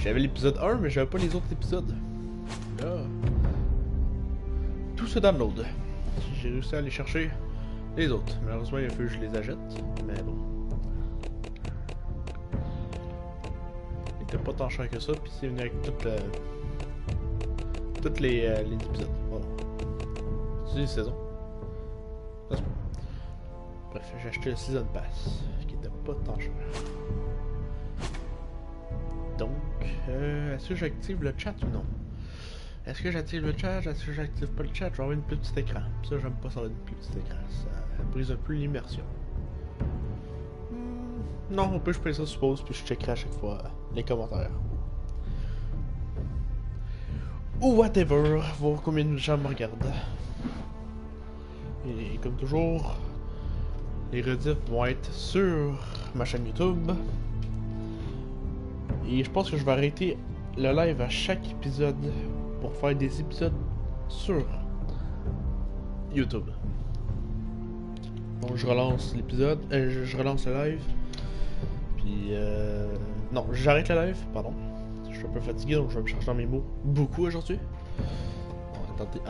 J'avais l'épisode 1, mais j'avais pas les autres épisodes. Là, tout se download. J'ai réussi à aller chercher les autres. Malheureusement, il a fallu que je les achète, mais bon. Il était pas tant cher que ça, puis c'est venu avec toutes les épisodes. Voilà. C'est les saisons. Bref, j'ai acheté le Season Pass, qui était pas tant cher. Donc, est-ce que j'active le chat ou non? Est-ce que j'active le chat? Est-ce que j'active pas le chat? Je vais avoir une plus petite écran. Ça, j'aime pas ça avoir une plus petite écran. Ça brise un peu l'immersion. Non, on peut je paye ça sur pause, puis je checkerai à chaque fois les commentaires. Ou whatever, voir combien de gens me regardent. Et comme toujours, les rediffs vont être sur ma chaîne YouTube. Et je pense que je vais arrêter le live à chaque épisode pour faire des épisodes sur YouTube. Donc je relance l'épisode, je relance le live. Puis non, j'arrête le live, pardon. Je suis un peu fatigué donc je vais me chercher dans mes mots beaucoup aujourd'hui. Bon, attendez,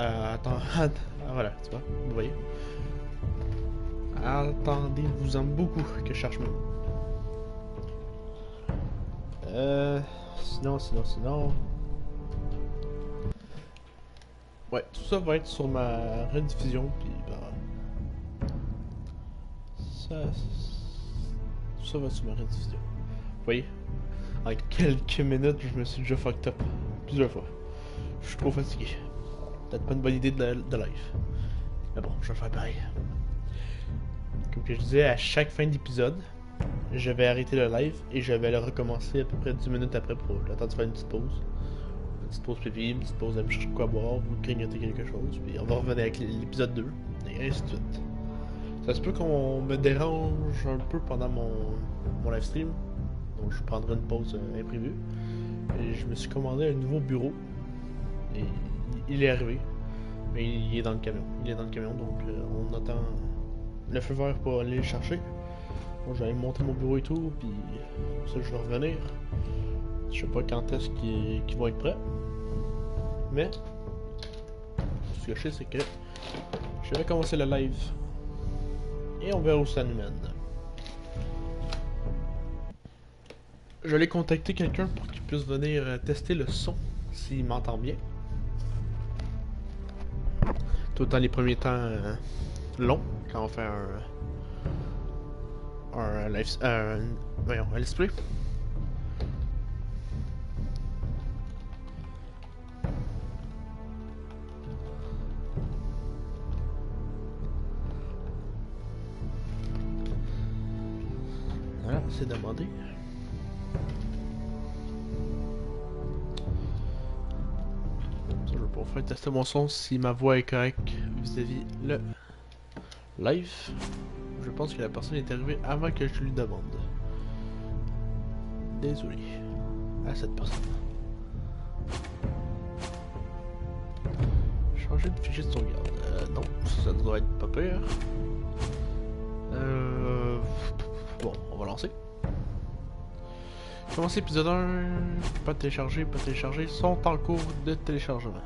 voilà, tu vois, vous voyez. Attendez-vous-en beaucoup que je cherche mes mots. Sinon. Ouais, tout ça va être sur ma rediffusion, puis ça va être sur ma rediffusion. Vous voyez, en quelques minutes, je me suis déjà fucked up plusieurs fois. Je suis trop fatigué. Peut-être pas une bonne idée de live. Mais bon, je vais faire pareil. Comme que je disais, à chaque fin d'épisode, je vais arrêter le live et je vais le recommencer à peu près 10 minutes après pour le temps de faire une petite pause. Une petite pause pipi, une petite pause à me chercher quoi boire ou grignoter quelque chose. Puis on va revenir avec l'épisode 2 et ainsi de suite. Ça se peut qu'on me dérange un peu pendant mon live stream. Donc je prendrai une pause imprévue. Et je me suis commandé un nouveau bureau. Et il est arrivé. Mais il est dans le camion. Donc on attend le feu vert pour aller le chercher. Bon, je vais aller monter mon bureau et tout, puis ça je vais revenir. Je sais pas quand est-ce qu'ils vont être prêts. Mais ce que je sais c'est que je vais commencer le live. Et on verra où ça nous mène. Je vais contacter quelqu'un pour qu'il puisse venir tester le son, s'il m'entend bien. Tout dans les premiers temps longs, quand on fait un let's play. Voilà, c'est demandé. Je vais pouvoir faire tester mon son si ma voix est correcte vis-à-vis le live. Je pense que la personne est arrivée avant que je lui demande. Désolé à cette personne. Changer de fichier de sauvegarde. Non, ça doit être pas pire. Bon, on va lancer. Commencer épisode 1. Pas téléchargé, sont en cours de téléchargement.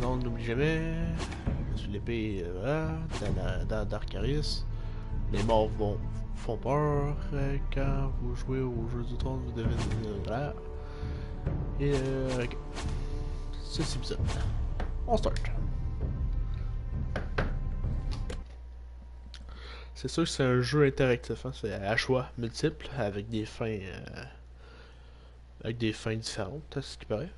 Non, n'oublie jamais. Sur l'épée, voilà, d'Arcaris. Les morts font peur. Quand vous jouez au jeu du trône, vous devez. Voilà. Et ok. C'est épisode. On start. C'est sûr que c'est un jeu interactif, hein? C'est à choix multiples avec des fins différentes, à ce qui paraît.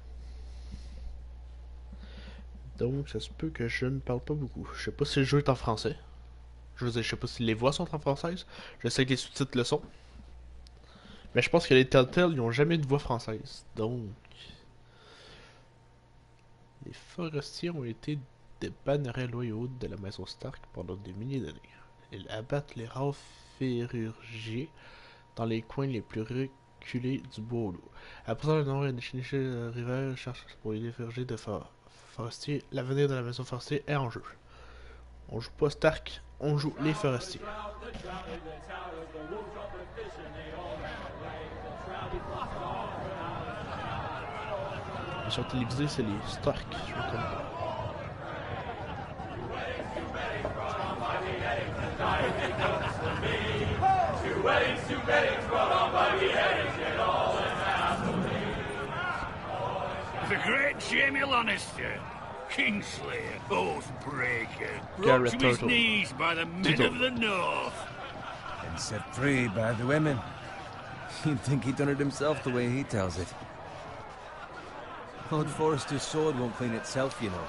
Donc ça se peut que je ne parle pas beaucoup. Je sais pas si le jeu est en français. Je veux dire, je sais pas si les voix sont en française. Je sais que les sous-titres le sont. Mais je pense que les Telltale, ils ont jamais eu de voix française. Donc les forestiers ont été des bannerets loyaux de la maison Stark pendant des milliers d'années. Ils abattent les rares ferruriers dans les coins les plus reculés du boulot. Après ça, le nord et les riverains cherchent pour les ferruriers de forestiers. L'avenir de la maison forestier est en jeu. On joue pas Stark, on joue les forestiers. L'émission télévisée, c'est les Stark, je me trompe pas. The great Jamie Lannister, Kingslayer, Oathbreaker, brought Garrett to his Turtle. knees by the men Tito. of the North. And set free by the women. You'd think he'd done it himself the way he tells it. Lord Forrester's sword won't clean itself, you know.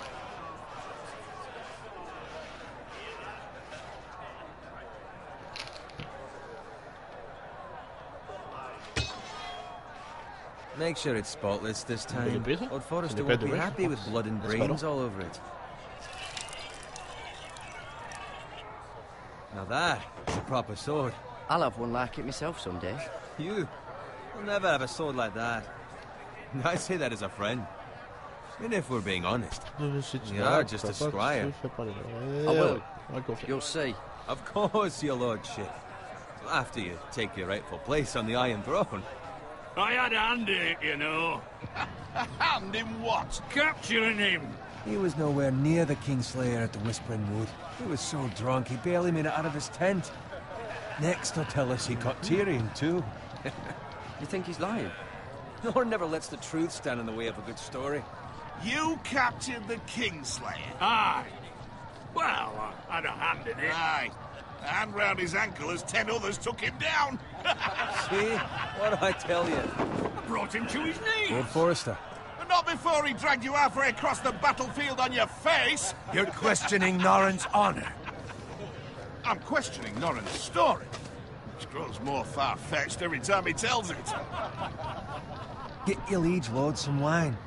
Make sure it's spotless this time. Lord Forrester won't be happy with blood and brains all over it. Now that is a proper sword. I'll have one like it myself someday. You? You'll never have a sword like that. I say that as a friend. And if we're being honest, you are just a squire. I will. You'll see. Of course, your lordship. After you take your rightful place on the Iron Throne. I had a hand in it, you know. A hand in what? Capturing him. He was nowhere near the Kingslayer at the Whispering Wood. He was so drunk he barely made it out of his tent. Next he'll tell us he caught Tyrion too. You think he's lying? Lord never lets the truth stand in the way of a good story. You captured the Kingslayer? Aye. Well, I had a hand in it. Aye. A hand round his ankle as 10 others took him down. See? What did I tell you? I brought him to his knees. Lord Forrester. But not before he dragged you halfway across the battlefield on your face. You're questioning Norrin's honor. I'm questioning Norrin's story, which grows more far-fetched every time he tells it. Get your liege lord some wine.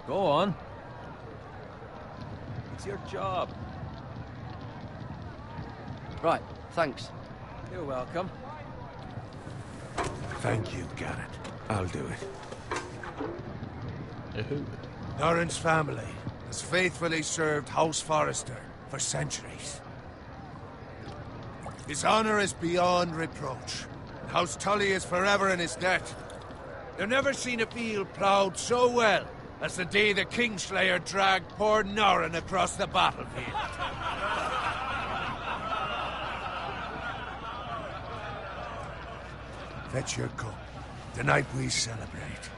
Go on. It's your job. Right, thanks. You're welcome. Thank you, Garrett. I'll do it. Who? Norrin's family has faithfully served House Forrester for centuries. His honor is beyond reproach. And House Tully is forever in his debt. They've never seen a field ploughed so well as the day the Kingslayer dragged poor Norrin across the battlefield. Fetch your cup. Tonight we celebrate.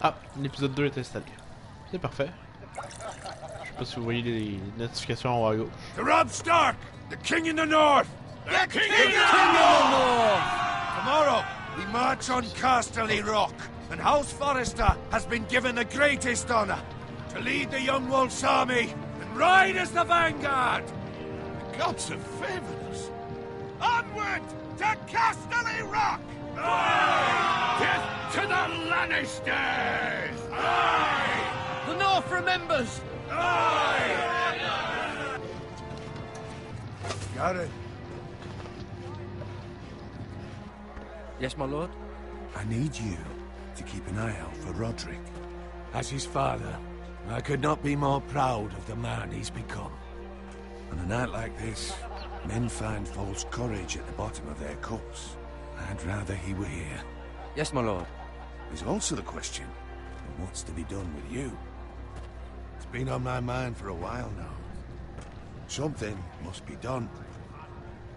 Ah, l'épisode 2 est installé. C'est parfait. Je sais pas si vous voyez les notifications en haut à gauche. To Robb Stark, the king in the north! The King King of the North! Tomorrow, we march on Casterly Rock, and House Forrester has been given the greatest honor to lead the Young Wolf's army and ride as the vanguard! The gods have favored us. Onward to Casterly Rock! Death to the Lannisters! Aye! The North remembers! Aye! Got it. Yes, my lord? I need you to keep an eye out for Roderick. As his father, I could not be more proud of the man he's become. On a night like this, men find false courage at the bottom of their cups. I'd rather he were here. Yes, my lord. There's also the question of what's to be done with you. It's been on my mind for a while now. Something must be done.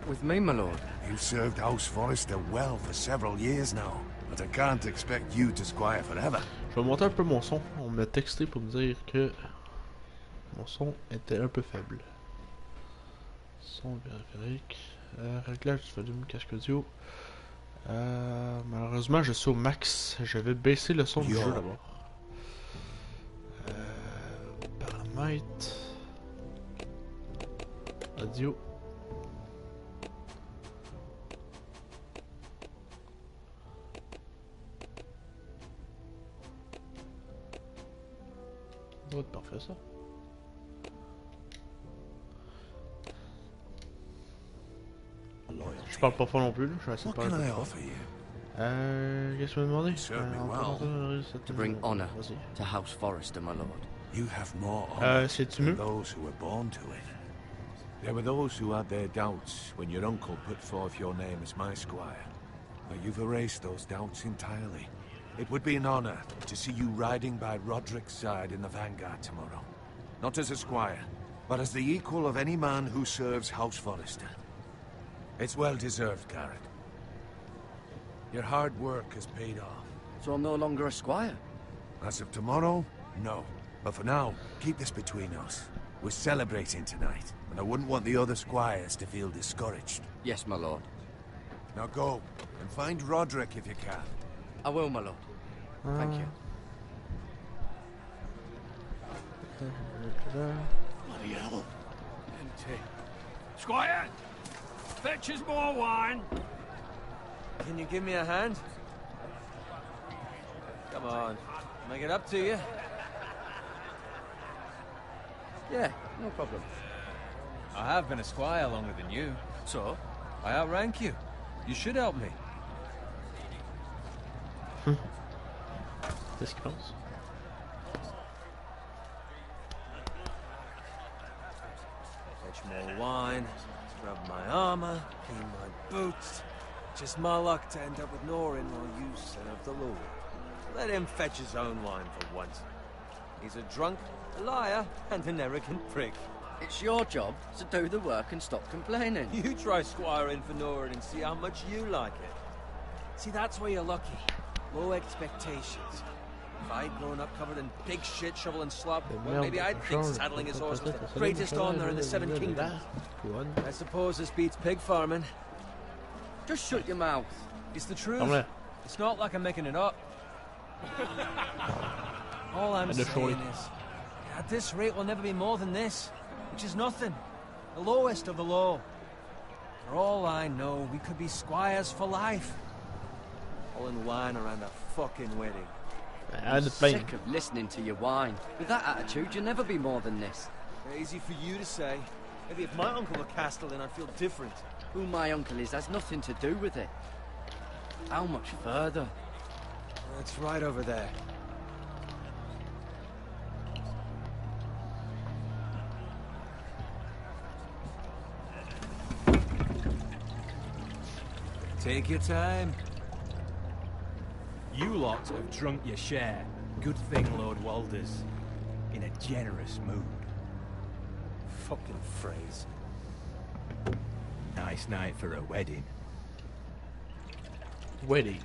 With me, my lord? You've served House Forrester well for several years now, but I can't expect you to squire forever. Je vais monter un peu mon son. On m'a texté pour me dire que mon son était un peu faible. Son périphérique. Réglage du volume casque audio. Malheureusement, je suis au max. Je vais baisser le son du jeu d'abord. Paramètres. Audio. Ça doit être parfait ça. Je parle pas fort non plus, là. Je vais essayer de parler un peu fort. Qu'est-ce que tu m'as demandé? To bring honor to House Forrester, my lord. You have more honor c'est-tu than mieux? those who were born to it. There were those who had their doubts when your uncle put forth your name as my squire. But you've erased those doubts entirely. it would be an honor to see you riding by Roderick's side in the vanguard tomorrow. Not as a squire, but as the equal of any man who serves House Forrester. It's well deserved, Garrett. Your hard work has paid off. So I'm no longer a squire? As of tomorrow, no. But for now, keep this between us. We're celebrating tonight, and I wouldn't want the other squires to feel discouraged. Yes, my lord. Now go, and find Roderick if you can. I will, my lord. Thank you. Bloody hell. Squire, fetch us more wine. Can you give me a hand? Come on, make it up to you. Yeah, no problem. I have been a squire longer than you. So? I outrank you. You should help me. C'est ce qu'il pense. Fetch more wine, scrub my armor, clean my boots. Just my luck to end up with Norin while you serve the Lord. Let him fetch his own wine for once. He's a drunk, a liar, and an arrogant prick. It's your job to do the work and stop complaining. You try squiring for Norin and see how much you like it. See, that's where you're lucky. Low expectations. If I'd grown up covered in pig shit, shoveling slop, well, maybe I'd think saddling his horse was the greatest honor in the Seven Kingdoms. I suppose this beats pig farming. Just shut your mouth. It's the truth. It's not like I'm making it up. All I'm saying is, at this rate we'll never be more than this, which is nothing. The lowest of the low. For all I know, we could be squires for life. All in wine around a fucking wedding. I'm sick of listening to your whine. With that attitude, you'll never be more than this. Easy for you to say. Maybe if my uncle were Castellan, I'd feel different. Who my uncle is has nothing to do with it. How much further? It's right over there. Take your time. You lot have drunk your share. Good thing Lord Walder's in a generous mood. Fucking phrase. Nice night for a wedding. Wedding.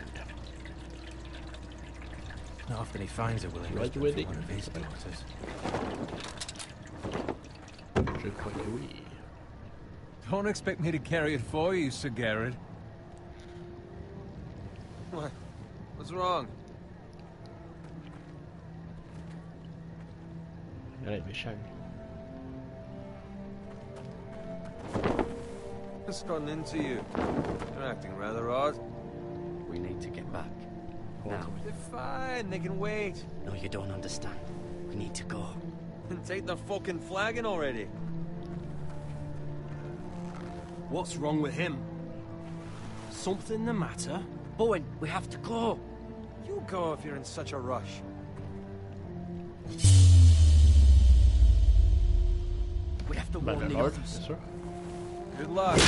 Not often he finds a willing husband for one of his daughters. Je crois que oui. Don't expect me to carry it for you, Sir Garrett. What? What's wrong? Elle est méchante. What's gotten into you? You're acting rather odd. We need to get back. Now. They're fine, they can wait. No, you don't understand. We need to go. And take the fucking flagon already. What's wrong with him? Something the matter? Bowen, we have to go. You go if you're in such a rush. We have to warn the others. Good luck.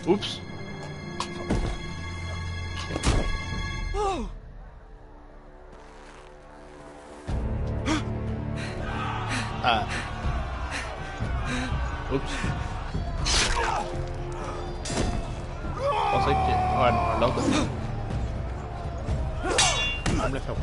Oops. Oh. Oups. Je pensais que... Ouais, non, l'ordre. Je vais me la faire.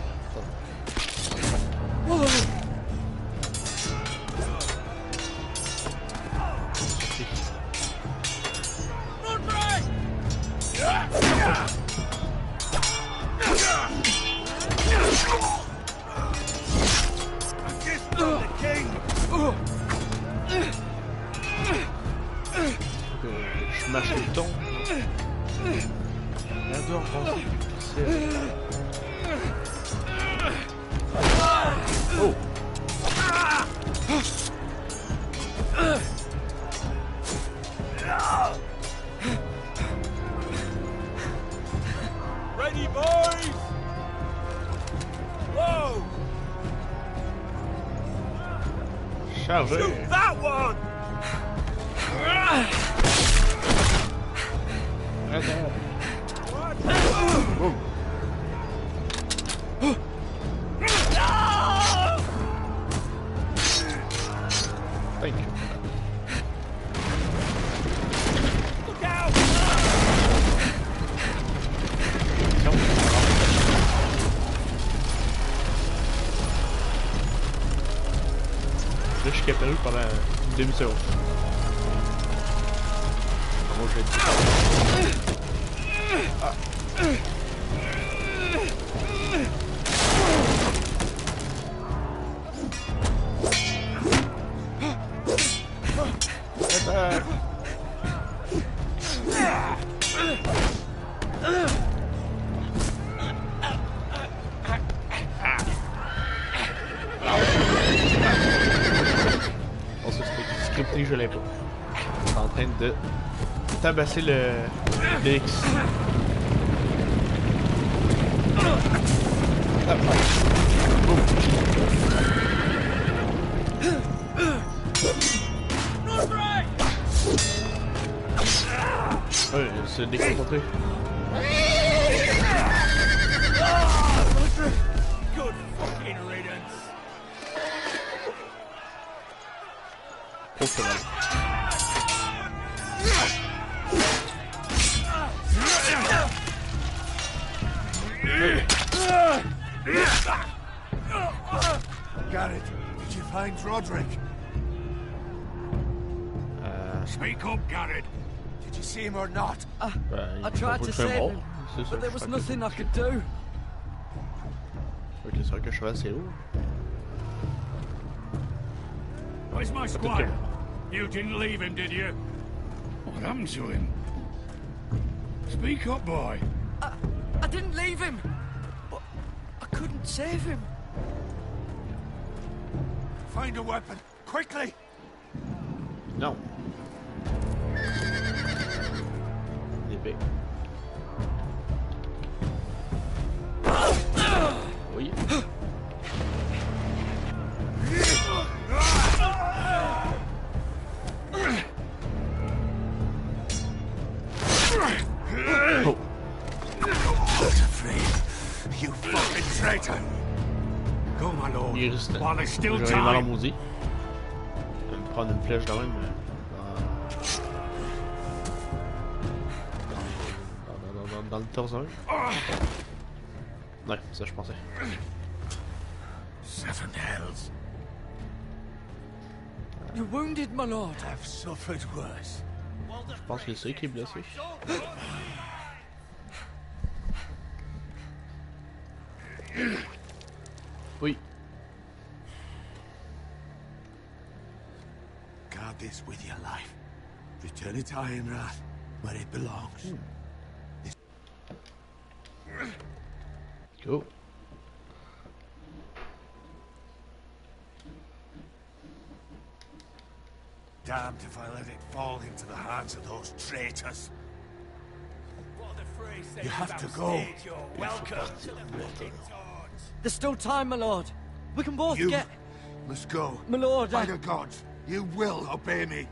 Je mâche le temps. J'adore penser. Oh. Ready, boys! Whoa! Chargé. Shoot that one! Boum. affiche qui est apparue pendant une demi-seconde. Bon, je vais dire. Ah. Bon, ça c'était scripté, je l'ai pas. Je suis en train de tabasser le X. Ah, ouais, c'est déconcentré. Good fucking riddance. Trop mal. Garrett, did you find Roderick? Speak up, Garrett. Did you see him or not? I tried to save him, but there was nothing I could do. Ok, c'est vrai que le cheval c'est haut. Where's my squire? You didn't leave him, did you? What happened to him? Speak up, boy. I didn't leave him, but I couldn't save him. Find a weapon, quickly! Non. L'épée. Oui. Oh. Not afraid, you fucking traitor! Go, my lord. Il reste. While there's still J'aurais mal en time. maudit. Je vais me prendre une flèche quand même. Dans le torse. Ouais, ça je pensais. Seven hells. You're wounded, my lord. I've suffered worse. Je pense que c'est qui est blessé. Oui. Guard this with your life. Return it to Ironrath, where it belongs. Go. Damned if I let it fall into the hands of those traitors. You have to go. There's still time, my lord. We can both You get... must go. My lord, By the gods, you will obey me.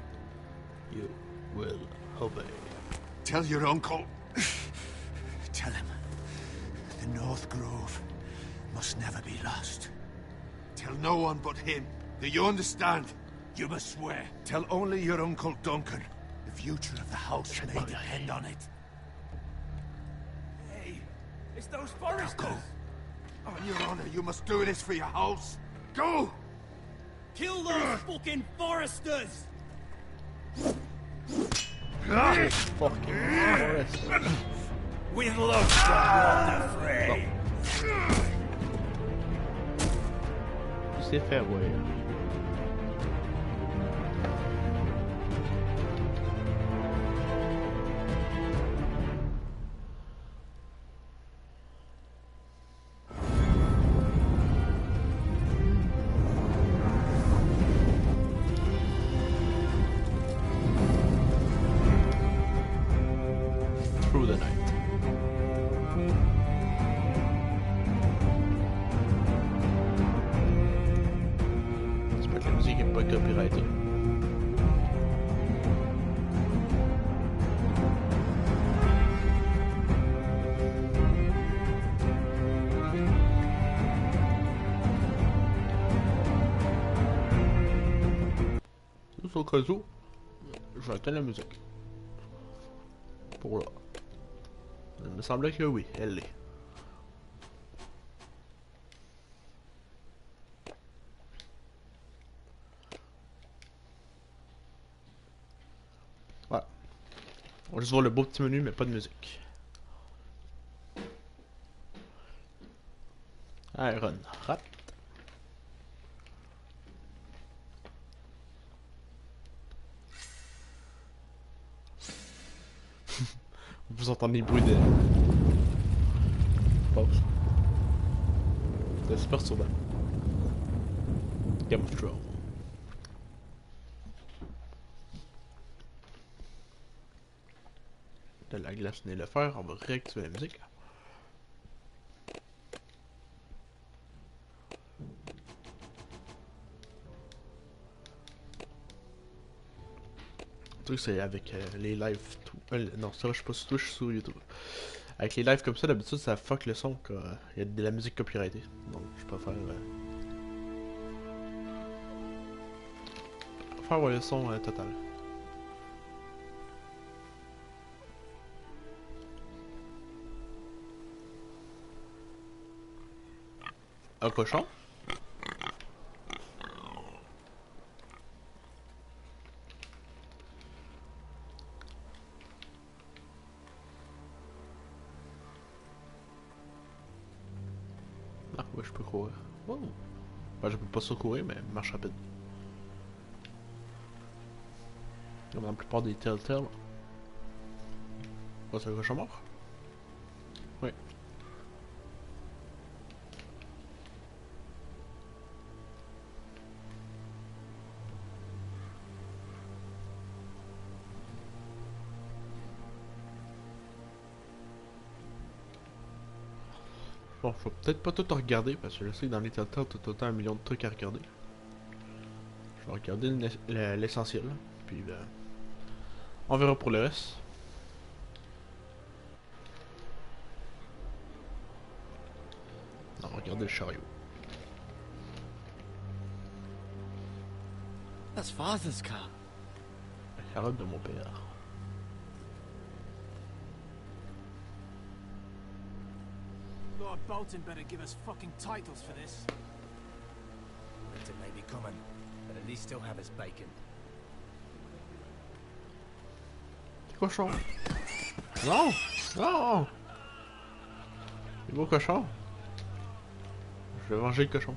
You will obey. Tell your uncle. Tell him. The North Grove must never be lost. Tell no one but him. Do you understand? You must swear. Tell only your Uncle Duncan. The future of the house may depend on it. Hey, it's those foresters. Go. On your honor, you must do this for your house. Go! Kill those fucking foresters. Fucking forest. With love from the fray. C'est fait, ouais. Through the night. J'espère que la musique n'est pas copyrightée. Juste au cas où, je vais éteindre la musique. Pour là. Il me semblait que oui, elle l'est. va juste voir le beau petit menu, mais pas de musique. Iron Rat. Vous entendez les bruits de pause. C'est super souvent. Game of Thrones. De la glace n'est le fer, on va réactiver la musique. Le truc c'est avec les lives tout. Non, ça va, je suis pas sur Twitch, je suis sur YouTube. Avec les lives comme ça, d'habitude ça fuck le son quand il y a de la musique copyrightée. Donc je préfère faire le son total. Un cochon? Ah, ouais, je peux courir. Oh. Ben, je peux pas courir, mais marche rapide. Comme dans la plupart des Telltale. Oh, c'est un cochon mort? Oui. Bon, faut peut-être pas tout regarder parce que je sais que dans les Telltale, t'as tout le temps un million de trucs à regarder. Je vais regarder l'essentiel, puis on verra pour le reste. Non, regardez le chariot. That's Father's car. La carotte de mon père. Lord Bolton better give us fucking titles for this. Winter may be coming, but at least still have his bacon. Cochon. Non! Non! C'est beau cochon. Je vais manger le cochon.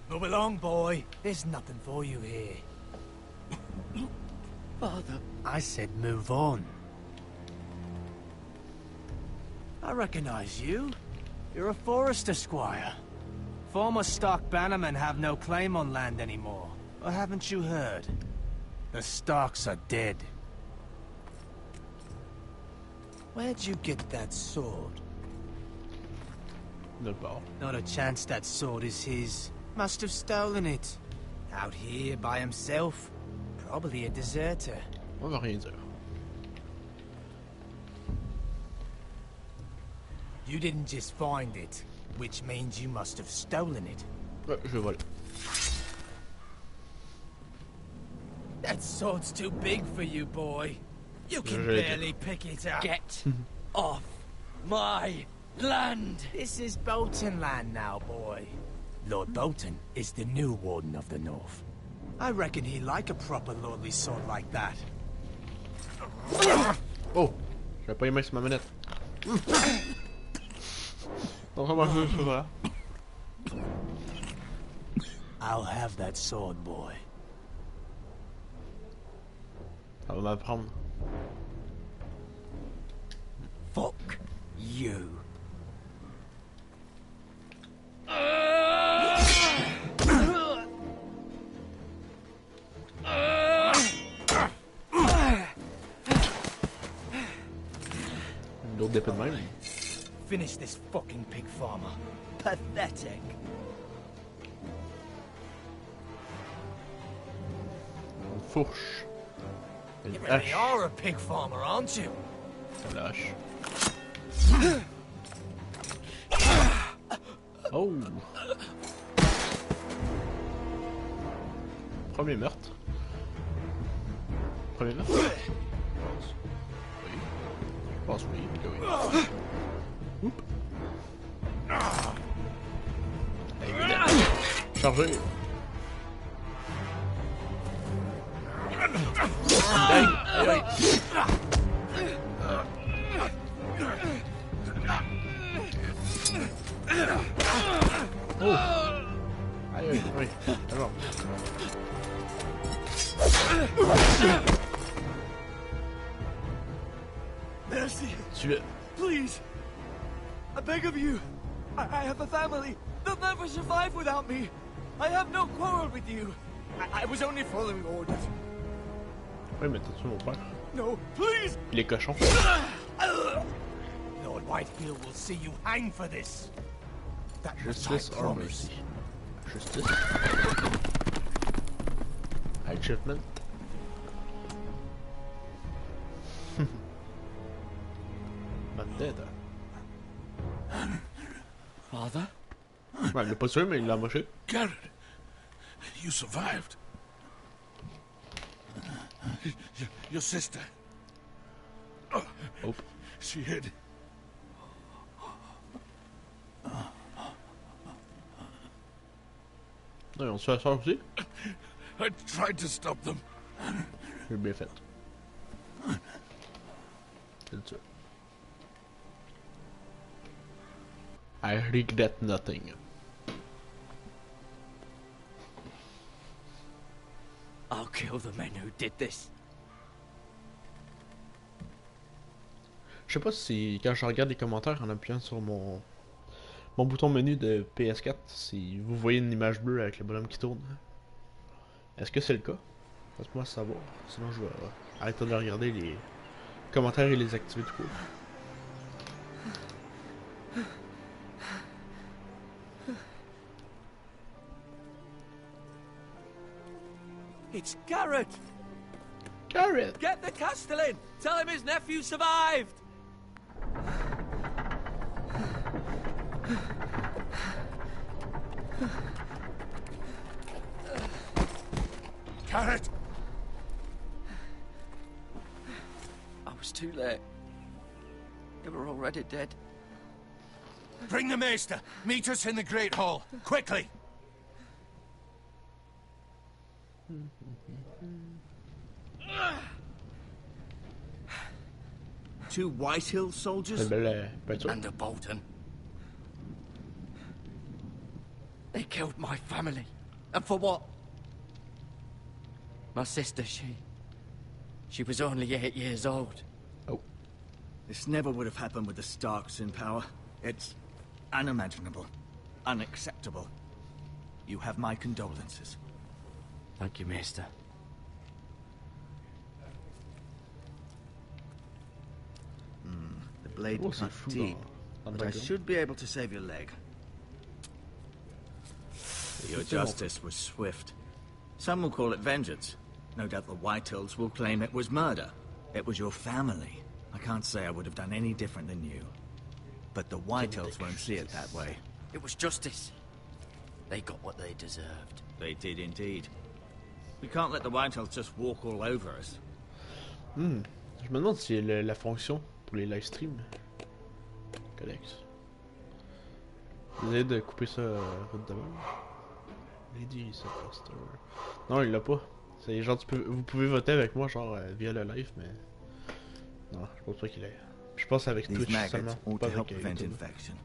Move along, boy. There's nothing for you here. Father. I said move on. I recognize you. You're a forester squire. Former Stark bannermen have no claim on land anymore. Or haven't you heard? The Starks are dead. Where'd you get that sword? Nulle part. Not a chance that sword is his. Must have stolen it. Out here by himself. Probably a deserter. On va rien dire. You didn't just find it, which means you must have stolen it. Ouais, je vais voler. That sword's too big for you, boy. You can barely pick it up. Get off my land! This is Bolton land now, boy. Lord Bolton is the new Warden of the North. I reckon he like a proper lordly sword like that. Oh! J'avais pas les mains sur ma manette. On va manger ça, voilà. I'll have that sword, boy. Ça va m'apprendre. Fuck you. L'autre d'épée de même. Finish this fucking pig farmer. Pathetic. Une fourche. Une You hache. really are a pig farmer, aren't you? Une hache. Oh! Premier meurtre. Premier meurtre? Je pense oui. Je pense oui. Oups. Chargé. Hey, hey, hey. Oui, alors. Merci. Tue-le. Please. I beg of you. I have a family. They'll never survive without me. I have no quarrel with you. I was only following orders. Oui, mais t'as tué mon père. No, please. Il est cochon. Lord Whitehill will see you hang for this. That Justice or mercy? Justice. Achievement. Not dead. Father? Ouais, il l'a pas tué, mais il l'a moché. Garrett, you survived. Your sister. Oh. She hid. Non, on se fait ça aussi. I tried to stop them. J'ai bien fait. C'est ça. I regret nothing. I'll kill the men who did this. Je sais pas si quand je regarde les commentaires en appuyant sur mon bouton menu de PS4, si vous voyez une image bleue avec le bonhomme qui tourne. Est-ce que c'est le cas? Faites-moi savoir. Sinon je vais arrêter de regarder les commentaires et les activer tout court. It's Garrett! Garrett! Get the Castellan! Tell him his nephew survived! Garrett! I was too late. They were already dead. Bring the maester. Meet us in the Great Hall. Quickly. Two Whitehill soldiers? C'est belle peinture. And a Bolton. They killed my family. And for what? My sister, she was only 8 years old. Oh. This never would have happened with the Starks in power. It's unimaginable. Unacceptable. You have my condolences. Thank you, Maester. The blade Oh, c'est cut fou, deep, dans le but I background. should be able to save your leg. Your justice was swift. Some will call it vengeance. No doubt the Whitehills will claim it was murder. It was your family. I can't say I would have done any different than you. But the Whitehills won't see it that way. It was justice. They got what they deserved. They did indeed. We can't let the Whitehills just walk all over us. Je me demande si la fonction pour les live streams. Codex. Vous essayez de couper ça route de même. Lady Supposter. Non, il l'a pas. C'est genre vous pouvez voter avec moi genre via le live, mais non, je pense pas qu'il ait. Je pense avec These Twitch maggots seulement, ought pas to help avec prevent YouTube. infection.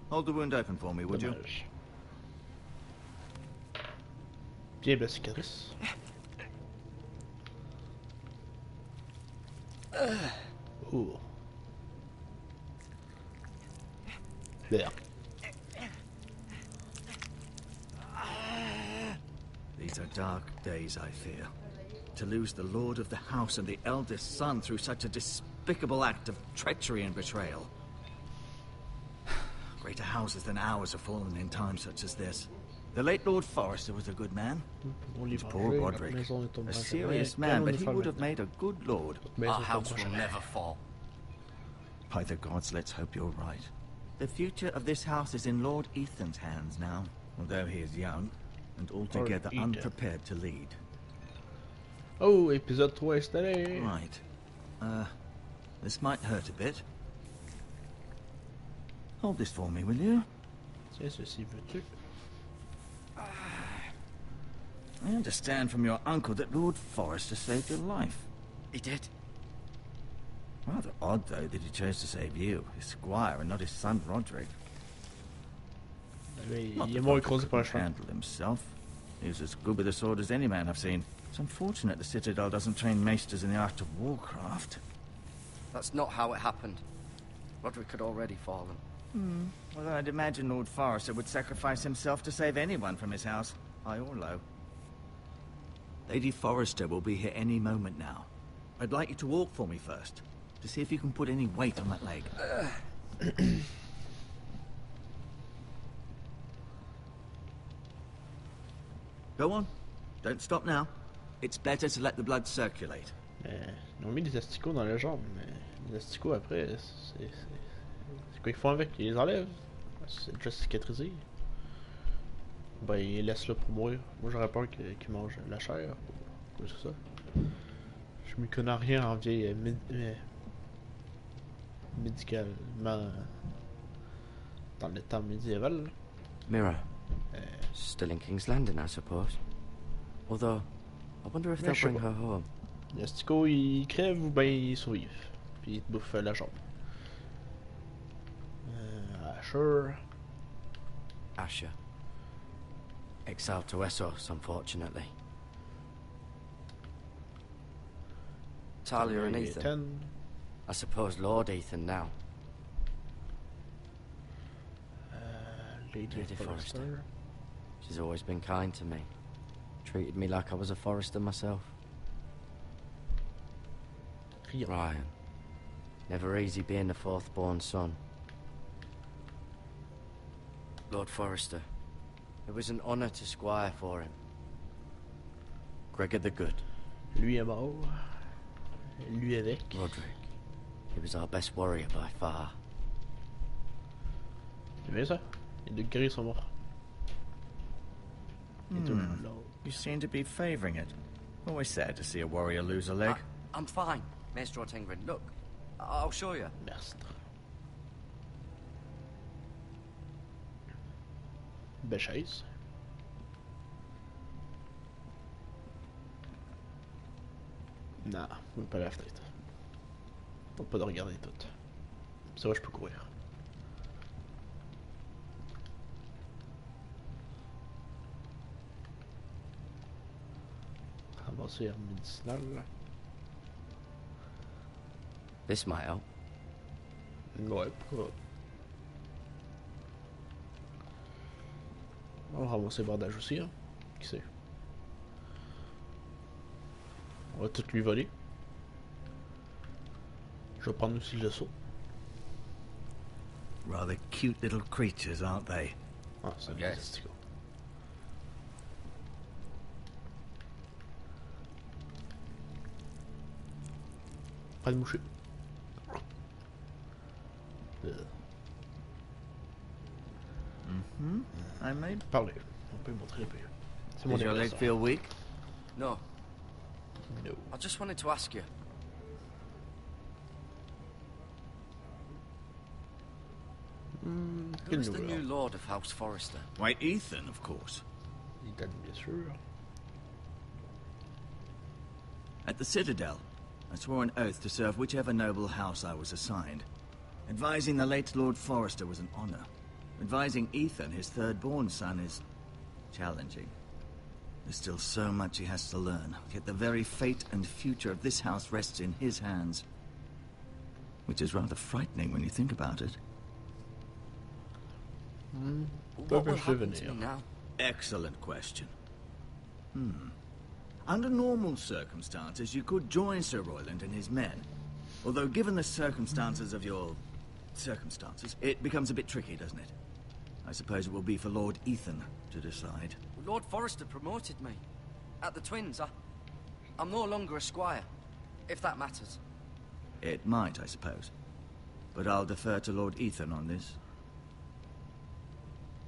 Hold the wound open for me, would you? Dommage. Bien belle cicatrice. Oh. There. These are dark days, I fear. To lose the lord of the house and the eldest son through such a despicable act of treachery and betrayal. Greater houses than ours have fallen in times such as this. The late Lord Forrester was a good man. His poor Roderick, a serious man, but he would have made a good lord. Our house will never fall. By the gods, let's hope you're right. The future of this house is in Lord Ethan's hands now, although he is young and altogether Ethan. unprepared to lead. Oh, épisode 3 installé. Right. This might hurt a bit. Hold this for me, will you? Tiens, ceci veux-tu? I understand from your uncle that Lord Forrester saved your life. He did. Rather odd, though, that he chose to save you, his squire, and not his son Roderick. Not Il est that mort Roderick écrasé par la couldn't chambre. handle himself. He was as good with a sword as any man I've seen. It's unfortunate the Citadel doesn't train maesters in the art of warcraft. That's not how it happened. Roderick had already fallen. Well, I'd imagine Lord Forrester would sacrifice himself to save anyone from his house, high or low. Lady Forrester will be here any moment now. I'd like you to walk for me first, to see if you can put any weight on that leg. Go on. Don't stop now. It's better to let the blood circulate. Ils ont mis des asticots dans la jambe, mais les asticots après, c'est quoi ils font avec? Ils les enlèvent? C'est déjà cicatrisé. Ben ils laissent là pour mourir. Moi j'aurais peur qu'ils mangent la chair. C'est ça. Je m'y connais rien en vieille médicalement dans le temps médiéval. Mirror. Still in King's Landing, I suppose. Although, I wonder if they'll bring her home. Les asticots ils crèvent ou ben ils survivent. Puis ils te bouffent la jambe. Asher. Asher. Exiled to Essos, unfortunately. Talia and Ethan. I suppose Lord Ethan now. Lady Forrester. She's always been kind to me. Treated me like I was a Forrester myself. Ryan. Never easy being the fourth-born son. Lord Forrester. It was an honor to squire for him. Gregor the Good. Lui est mort. Lui avec. Roderick. He was our best warrior by far. Tu vois ça? Les deux guerriers sont morts. You seem to be favoring it. Always sad to see a warrior lose a leg. I'm fine, Maestro Tengrin. Look, I'll show you. Mestre. Belle chaise. Non, pas la fenêtre. Pas de regarder tout. Ça va, je peux courir. Ramasser herbe médicinale. This might help. Ouais, pourquoi? On va ramasser bandage aussi, hein. Qui sait? On va tout lui voler. Je vais prendre aussi le saut. Rather cute little creatures, aren't they? Ah, c'est bien, c'est cool. Pas de moucher. I may. Parler. On peut montrer l'épée. C'est mon Does your leg adversaire. feel weak? No, No. I just wanted to ask you. Who's the new lord of House Forrester? Why, Ethan, of course. Ethan, bien sûr. At the Citadel, I swore an oath to serve whichever noble house I was assigned. Advising the late Lord Forrester was an honor. Advising Ethan, his third-born son, is challenging. There's still so much he has to learn, yet the very fate and future of this house rests in his hands. Which is rather frightening when you think about it. What will happen to me now? Excellent question. Under normal circumstances, you could join Sir Royland and his men. Although given the circumstances of your circumstances, it becomes a bit tricky, doesn't it? I suppose it will be for Lord Ethan to decide. Lord Forrester promoted me. At the Twins, I'm no longer a squire, if that matters. It might, I suppose. But I'll defer to Lord Ethan on this.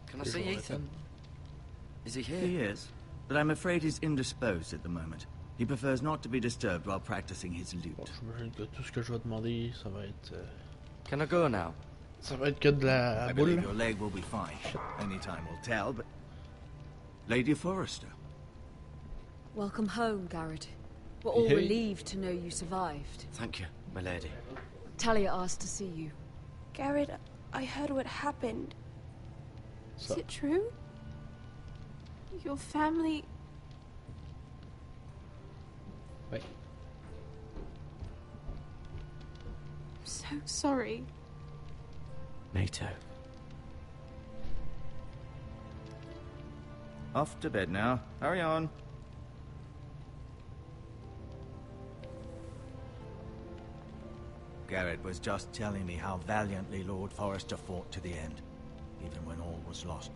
Can I see Ethan? Is he here? He is, but I'm afraid he's indisposed at the moment. He prefers not to be disturbed while practicing his lute. Bon, j'imagine que tout ce que je vais demander, ça va être... Can I go now? Ça va être que de la I boule. believe your leg will be fine. Only time will tell, but... Lady Forrester. Welcome home, Garrett. We're all Hey. relieved to know you survived. Thank you, my lady. Talia asked to see you. Garrett, I heard what happened. Ça. Is it true? Your family... Ouais. I'm so sorry. Me too. Off to bed now. Hurry on. Garrett was just telling me how valiantly Lord Forrester fought to the end, even when all was lost.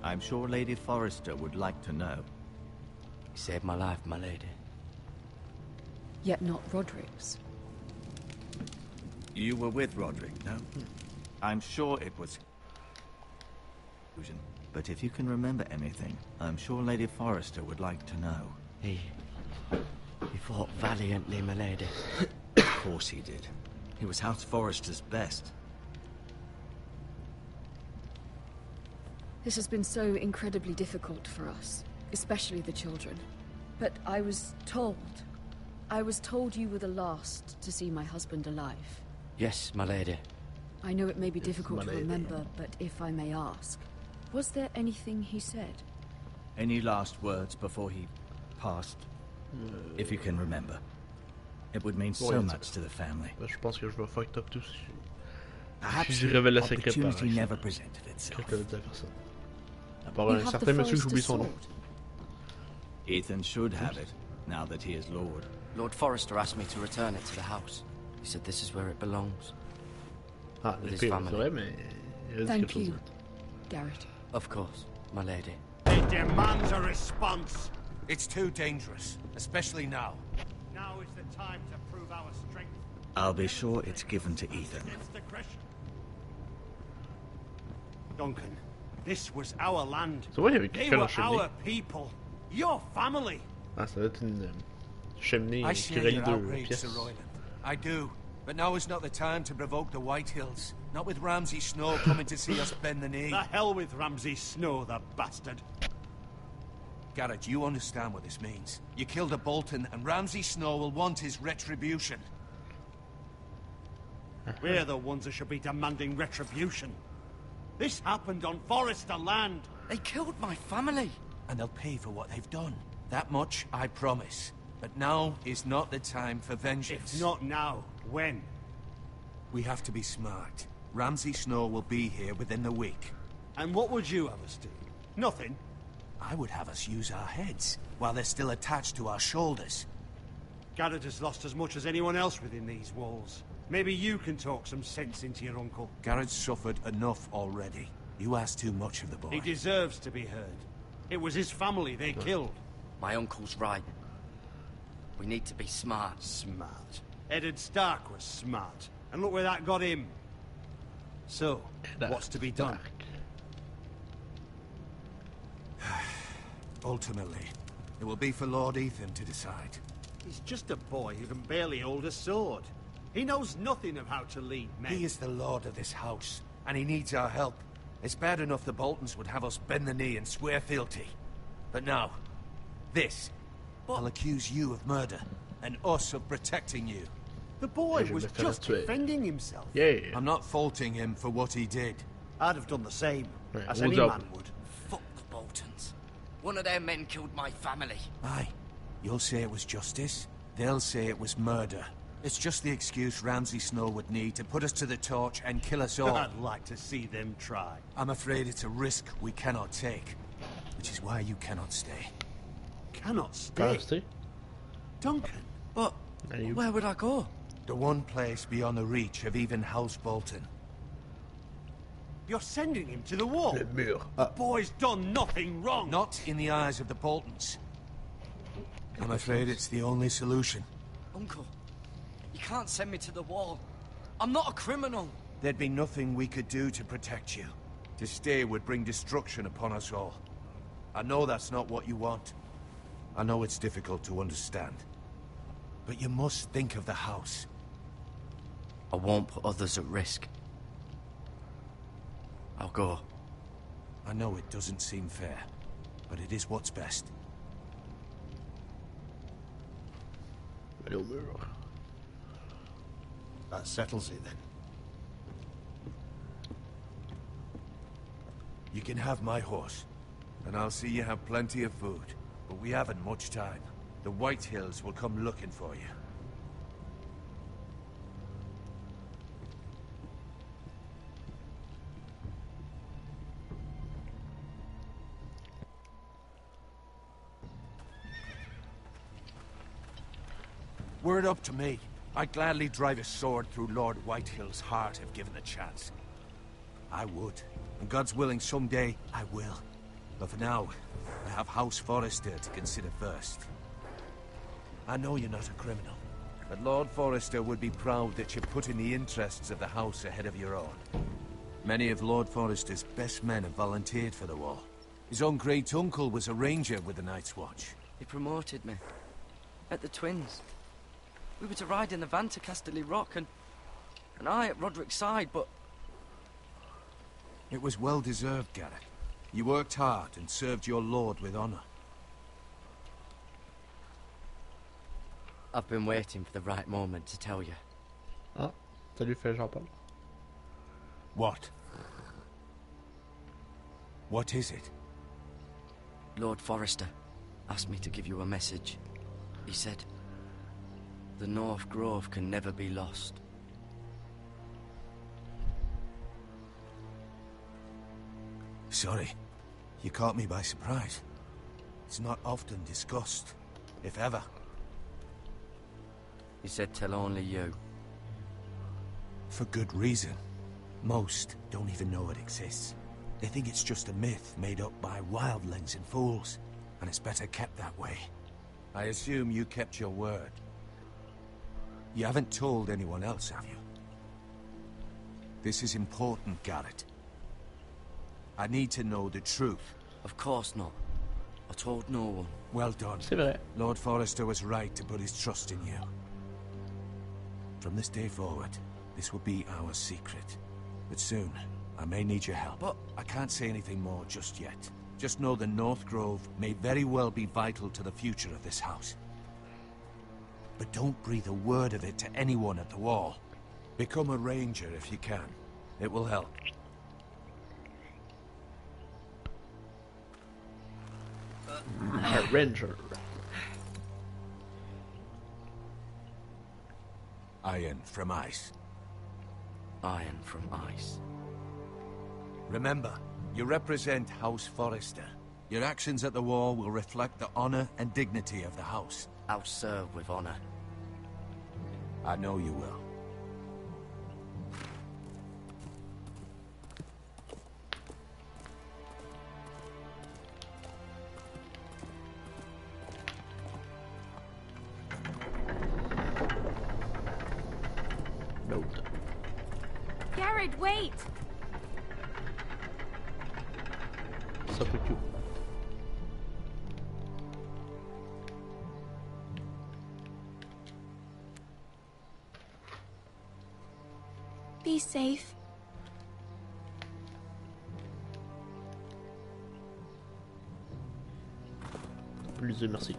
I'm sure Lady Forrester would like to know. He saved my life, my lady. Yet not Roderick's. You were with Roderick, no? I'm sure it was... But if you can remember anything, I'm sure Lady Forrester would like to know. He fought valiantly, my lady. Of course he did. He was House Forrester's best. This has been so incredibly difficult for us, especially the children. But I was told you were the last to see my husband alive. Yes, my lady. I know it may be Yes, difficult my to lady. remember, but if I may ask, was there anything he said? Any last words before he passed? If you can remember. It would mean so much to the family. Je pense que je vais fuck up tout si Perhaps je the révèle la secret par opportunity exemple. never presented itself. Quelqu'un le dit à personne. À part You un have the certain monsieur que Forrester j'oublie son nom. sword. Ethan should have it, now that he is Lord. Lord Forrester asked me to return it to the house. He said this is where it belongs. Ah, With his l'épée, family. c'est vrai, mais il a dit Thank quelque chose you, d'autre. Garrett. Of course, my lady. It demands a response. It's too dangerous, especially now. Now is the time to prove our strength. I'll be sure it's given to Ethan. Against aggression. Duncan, this was our land. C'est vrai, il y avait They quelqu'un were dans la cheminée. our people. Your family. Ah, ça doit être une cheminée I qui share relie your deux outrage, pièces. Sir Royland. I do. But now is not the time to provoke the Whitehills. Not with Ramsay Snow coming to see us bend the knee. The hell with Ramsay Snow, the bastard. Garrett, you understand what this means. You killed a Bolton, and Ramsay Snow will want his retribution. We're the ones that should be demanding retribution. This happened on Forrester land. They killed my family. And they'll pay for what they've done. That much, I promise. But now is not the time for vengeance. If not now, when? We have to be smart. Ramsay Snow will be here within the week. And what would you have us do? Nothing. I would have us use our heads, while they're still attached to our shoulders. Garrett has lost as much as anyone else within these walls. Maybe you can talk some sense into your uncle. Garrett's suffered enough already. You ask too much of the boy. He deserves to be heard. It was his family they killed. My uncle's right. We need to be smart. Smart. Eddard Stark was smart. And look where that got him. So, what's to be done? Ultimately, it will be for Lord Ethan to decide. He's just a boy who can barely hold a sword. He knows nothing of how to lead men. He is the lord of this house, and he needs our help. It's bad enough the Boltons would have us bend the knee and swear fealty. But now, this. I'll accuse you of murder, and us of protecting you. The boy Je was me fais just tuer. defending himself. Yeah. I'm not faulting him for what he did. I'd have done the same, Right, as hold any up. man would. Fuck the Boltons. One of their men killed my family. Aye. You'll say it was justice. They'll say it was murder. It's just the excuse Ramsay Snow would need to put us to the torch and kill us all. I'd like to see them try. I'm afraid it's a risk we cannot take. Which is why you cannot stay. Cannot Pas stay. rester. Duncan, But Allez, where would I go? The one place beyond the reach of even House Bolton. you're sending him to the wall. Le mur. The boy's done nothing wrong. Not in the eyes of the Boltons. I'm afraid it's the only solution. Uncle, you can't send me to the wall. I'm not a criminal. There'd be nothing we could do to protect you. To stay would bring destruction upon us all. I know that's not what you want. I know it's difficult to understand. But you must think of the house. I won't put others at risk. I'll go. I know it doesn't seem fair, but it is what's best. Allez au mur. That settles it then. You can have my horse, and I'll see you have plenty of food. But we haven't much time. The White Hills will come looking for you. Were it up to me, I'd gladly drive a sword through Lord Whitehill's heart if given the chance. I would. And God's willing, someday I will. But for now, I have House Forrester to consider first. I know you're not a criminal, but Lord Forrester would be proud that you're putting the interests of the house ahead of your own. Many of Lord Forrester's best men have volunteered for the war. His own great-uncle was a ranger with the Night's Watch. He promoted me. At the Twins. We were to ride in the van to Casterly Rock, and I at Roderick's side, but... It was well-deserved, Garrett. You worked hard and served your lord with honor. I've been waiting for the right moment to tell you. Ah, ça lui fait Jean-Paul. What? What is it? Lord Forrester asked me to give you a message. He said, the North Grove can never be lost. Sorry, you caught me by surprise. It's not often discussed, if ever. He said tell only you. For good reason. Most don't even know it exists. They think it's just a myth made up by wildlings and fools, and it's better kept that way. I assume you kept your word. You haven't told anyone else, have you? This is important, Garrett. I need to know the truth. Of course not. I told no one. Well done. C'est vrai. Lord Forrester was right to put his trust in you. From this day forward, this will be our secret. But soon, I may need your help. But I can't say anything more just yet. Just know the North Grove may very well be vital to the future of this house. But don't breathe a word of it to anyone at the wall. Become a ranger if you can. It will help. A ranger. Iron from ice. iron from ice. Remember, you represent House Forrester. Your actions at the war will reflect the honor and dignity of the house. I'll serve with honor. I know you will. Note. Garrett, wait! Ça peut tout. Be safe. Plus de merci.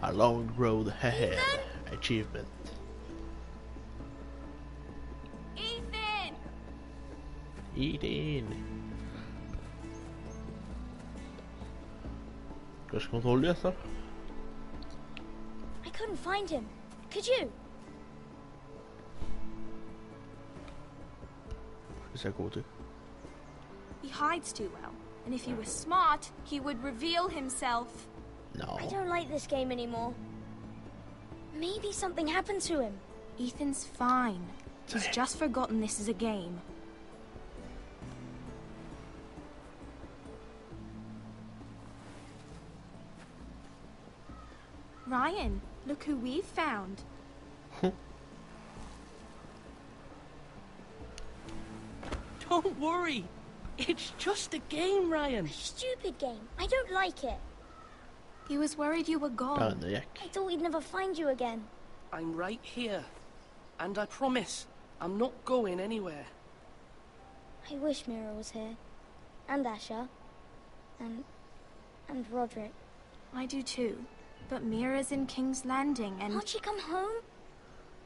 A long road ahead. Achievement. Ethan! Ethan. Que je contrôle là ça? I couldn't find him. Could you? C'est à côté. He hides too well, and if he was smart, he would reveal himself. No. I don't like this game anymore. Maybe something happened to him. Ethan's fine. He's just forgotten this is a game. Ryan, look who we've found. Don't worry. It's just a game, Ryan. A stupid game. I don't like it. He was worried you were gone. I thought we'd never find you again. I'm right here. And I promise, I'm not going anywhere. I wish Mira was here. And Asher. And Roderick. I do too. But Mira's in King's Landing and... Can't she come home?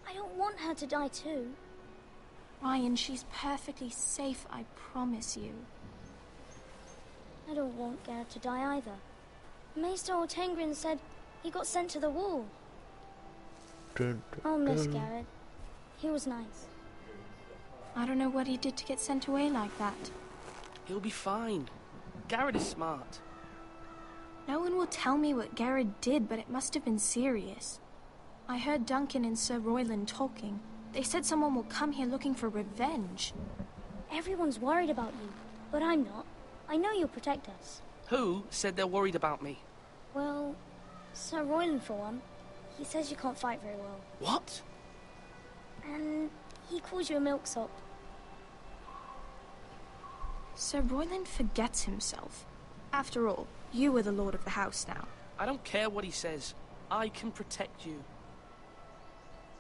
I don't want her to die too. Ryan, she's perfectly safe, I promise you. I don't want Garrett to die either. Maester Ortengrin said he got sent to the wall. I'll miss Garrett. He was nice. I don't know what he did to get sent away like that. He'll be fine. Garrett is smart. No one will tell me what Garrett did, but it must have been serious. I heard Duncan and Sir Royland talking. They said someone will come here looking for revenge. Everyone's worried about you, but I'm not. I know you'll protect us. Who said they're worried about me? Well, Sir Royland for one. He says you can't fight very well. What? And he calls you a milksop. Sir Royland forgets himself. After all, you are the lord of the house now. I don't care what he says. I can protect you.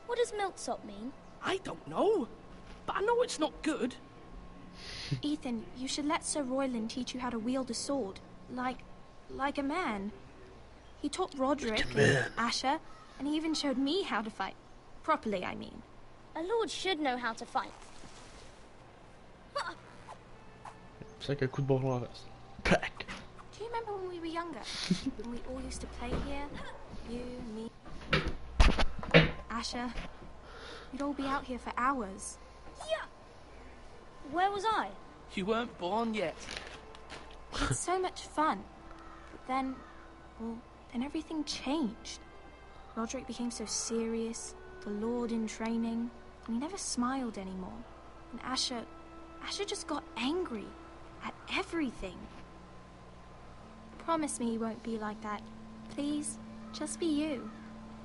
What does milksop mean? I don't know. But I know it's not good. Ethan, you should let Sir Royland teach you how to wield a sword. Like a man. He taught Roderick and Asher, and he even showed me how to fight. Properly, I mean. A lord should know how to fight. C'est like un coup de bâton en face. Tac. Do you remember when we were younger? When we all used to play here? You, me, Asher. We'd all be out here for hours. Yeah. Where was I? You weren't born yet. It's so much fun. But then, well, then everything changed. Roderick became so serious, the Lord in training, and he never smiled anymore. And Asher just got angry at everything. Promise me you won't be like that. Please, just be you.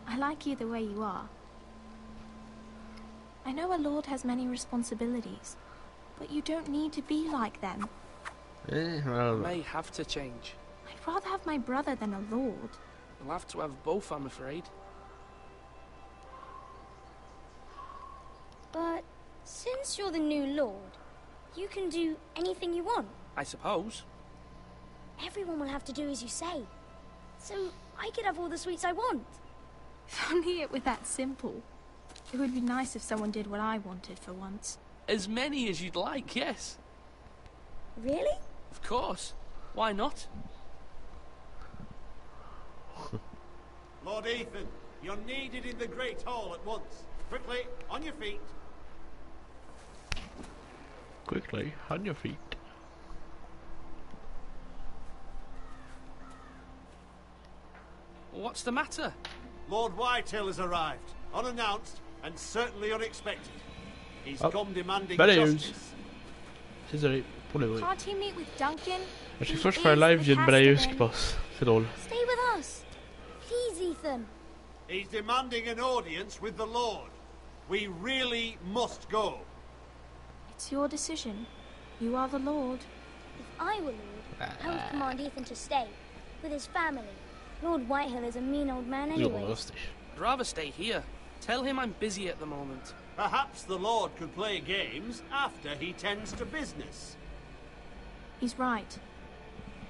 I like you the way you are. I know a lord has many responsibilities, but you don't need to be like them. May have to change. I'd rather have my brother than a lord. We'll have to have both, I'm afraid. But since you're the new lord, you can do anything you want. I suppose. Everyone will have to do as you say. So I could have all the sweets I want. If only it were that simple. It would be nice if someone did what I wanted for once. As many as you'd like, yes. Really? Of course. Why not? Lord Ethan, you're needed in the Great Hall at once. Quickly, on your feet. Quickly, on your feet. What's the matter? Lord Whitehill has arrived, unannounced and certainly unexpected. He's come demanding justice. Désolé pour le bruit. Can't he meet with Duncan? À chaque fois que je fais un live, il y a une balayeuse qui passe. C'est drôle. Stay with us. Please, Ethan. He's demanding an audience with the Lord. We really must go. It's your decision. You are the Lord. If I were Lord, I would command Ethan to stay, with his family. Lord Whitehill is a mean old man anyway. I'd rather stay here. Tell him I'm busy at the moment. Perhaps the Lord could play games after he tends to business. He's right.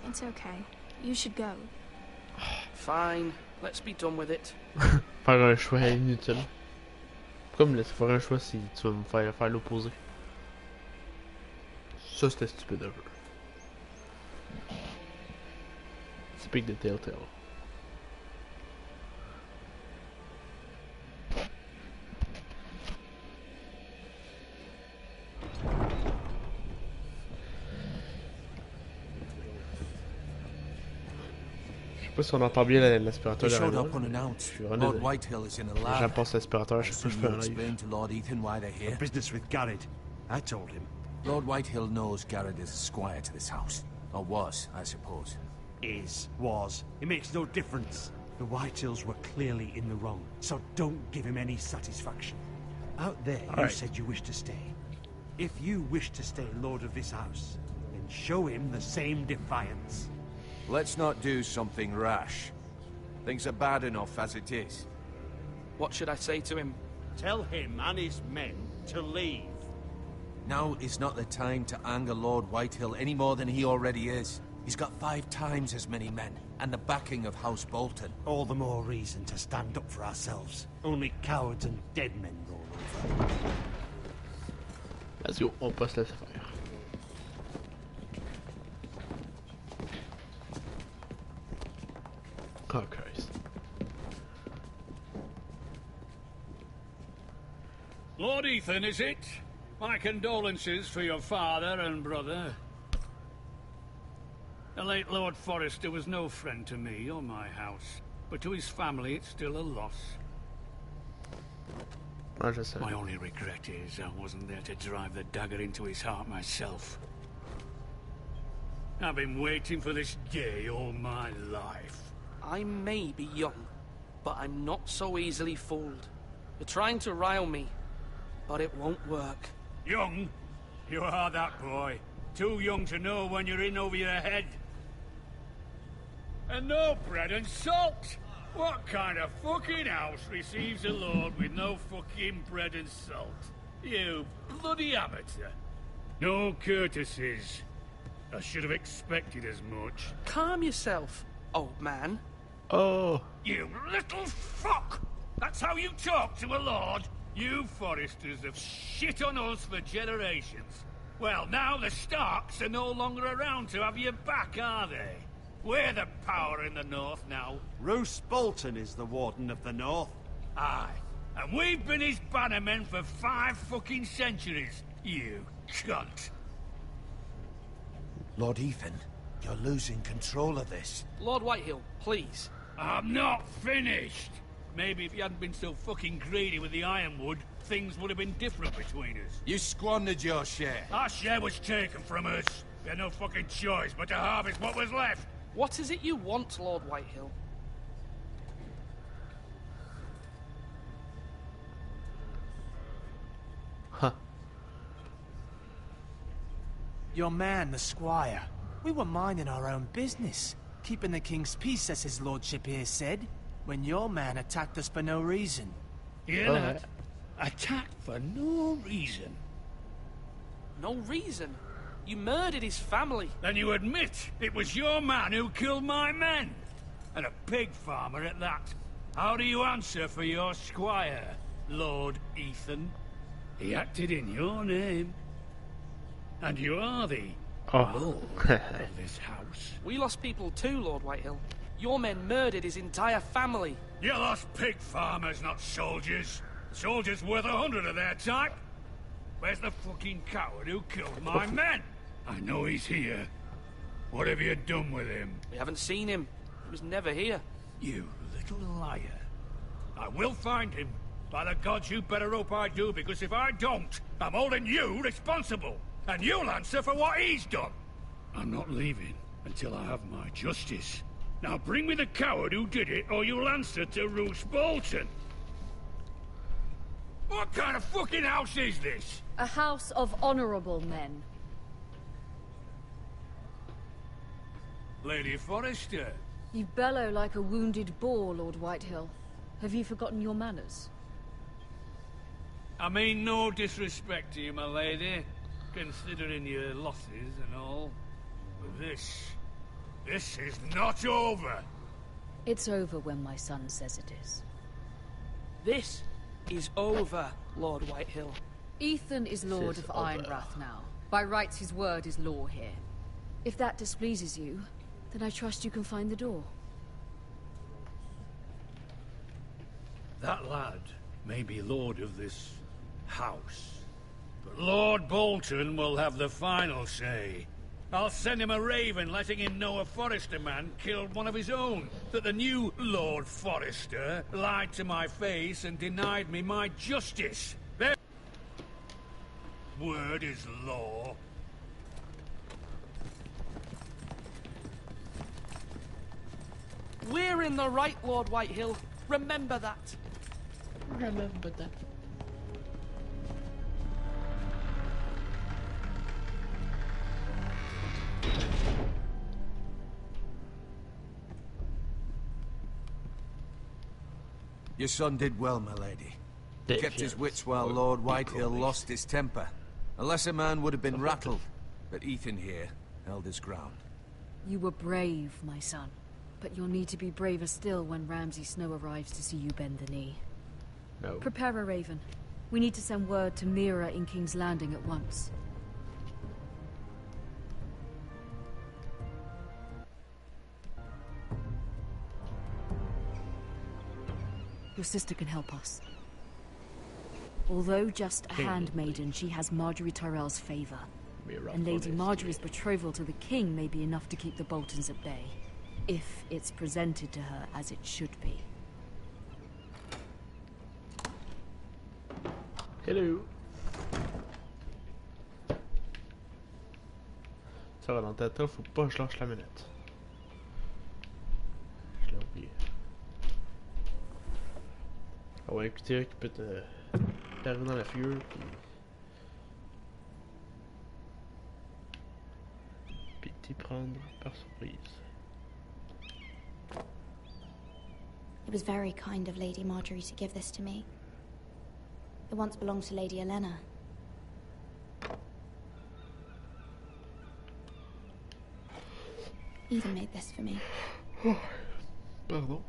It's okay. You should go. Fine. Let's be done with it. Faire un choix inutile. Pourquoi me laisser faire un choix si tu vas me faire l'opposé? Ça c'était stupide un peu. Speak the telltale. Je sais pas si on entend bien l'aspirateur derrière moi. Je suis vraiment désolé. J'aime pas cet aspirateur, je sais pas si je fais un live. To Lord Ethan why they're here. Business with Garrett. I told him. Lord Whitehill knows Garrett is a squire to this house. Or was, I suppose. Was. It makes no difference. The Whitehills were clearly in the wrong, so don't give him any satisfaction. Out there, you said you wish to stay. If you wish to stay lord of this house, then show him the same defiance. Let's not do something rash. Things are bad enough as it is. What should I say to him? Tell him and his men to leave. Now is not the time to anger Lord Whitehill any more than he already is. He's got 5 times as many men, and the backing of House Bolton. All the more reason to stand up for ourselves. Only cowards and dead men roll over. Let's go, on peut se laisser faire. Oh Christ. Lord Ethan, is it? My condolences for your father and brother. The late Lord Forrester was no friend to me or my house, but to his family it's still a loss. My only regret is I wasn't there to drive the dagger into his heart myself. I've been waiting for this day all my life. I may be young, but I'm not so easily fooled. You're trying to rile me, but it won't work. Young? You are that boy. Too young to know when you're in over your head. And no bread and salt! What kind of fucking house receives a lord with no fucking bread and salt? You bloody amateur. No courtesies. I should have expected as much. Calm yourself, old man. Oh. You little fuck! That's how you talk to a lord? You Forresters have shit on us for generations. Well, now the Starks are no longer around to have your back, are they? We're the power in the north now. Roose Bolton is the Warden of the North. Aye. And we've been his bannermen for 5 fucking centuries, you cunt. Lord Ethan, you're losing control of this. Lord Whitehill, please. I'm not finished. Maybe if you hadn't been so fucking greedy with the ironwood, things would have been different between us. You squandered your share. Our share was taken from us. We had no fucking choice but to harvest what was left. What is it you want, Lord Whitehill? Huh. Your man, the squire. We were minding our own business, keeping the king's peace, as his lordship here said, when your man attacked us for no reason. Hear that? Attacked for no reason. No reason? You murdered his family. Then you admit it was your man who killed my men. And a pig farmer at that. How do you answer for your squire, Lord Ethan? He acted in your name. And you are the lord of this house. We lost people too, Lord Whitehill. Your men murdered his entire family. You lost pig farmers, not soldiers. Soldiers worth 100 of their type. Where's the fucking coward who killed my men? I know he's here. What have you done with him? We haven't seen him. He was never here. You little liar. I will find him. By the gods, you better hope I do, because if I don't, I'm holding you responsible. And you'll answer for what he's done. I'm not leaving until I have my justice. Now bring me the coward who did it, or you'll answer to Roose Bolton. What kind of fucking house is this? A house of honorable men. Lady Forrester. You bellow like a wounded boar, Lord Whitehill. Have you forgotten your manners? I mean no disrespect to you, my lady, considering your losses and all. But this is not over. It's over when my son says it is. This is over, Lord Whitehill. Ethan is Lord of Ironrath now. By rights, his word is law here. If that displeases you, then I trust you can find the door. That lad may be lord of this house, but Lord Bolton will have the final say. I'll send him a raven letting him know a Forrester man killed one of his own, that the new Lord Forrester lied to my face and denied me my justice. Their word is law. We're in the right, Lord Whitehill. Remember that. Remember that. Your son did well, my lady. Kept his wits while Lord Whitehill lost his temper. A lesser man would have been rattled, but Ethan here held his ground. You were brave, my son. But you'll need to be braver still when Ramsay Snow arrives to see you bend the knee. No. Prepare a raven. We need to send word to Mira in King's Landing at once. Your sister can help us. Although just a handmaiden, she has Marjorie Tyrell's favor. And Lady Marjorie's betrothal to the king may be enough to keep the Boltons at bay. If it's presented to her as it should be. Hello. Ça va, dans ta tête, faut pas que je lâche la manette. Je l'ai oublié. Ah ouais, écoutez, qui peut t'arriver dans la figure, puis t'y prendre par surprise. It was very kind of Lady Marjorie to give this to me. It once belonged to Lady Elena. Ethan made this for me. Pardon.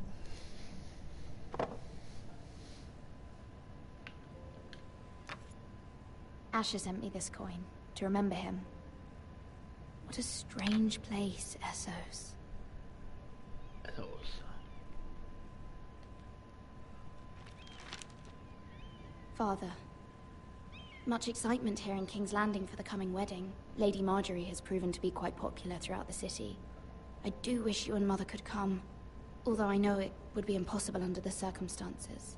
Asher sent me this coin to remember him. What a strange place, Essos. Father, much excitement here in King's Landing for the coming wedding. Lady Marjorie has proven to be quite popular throughout the city. I do wish you and Mother could come, although I know it would be impossible under the circumstances.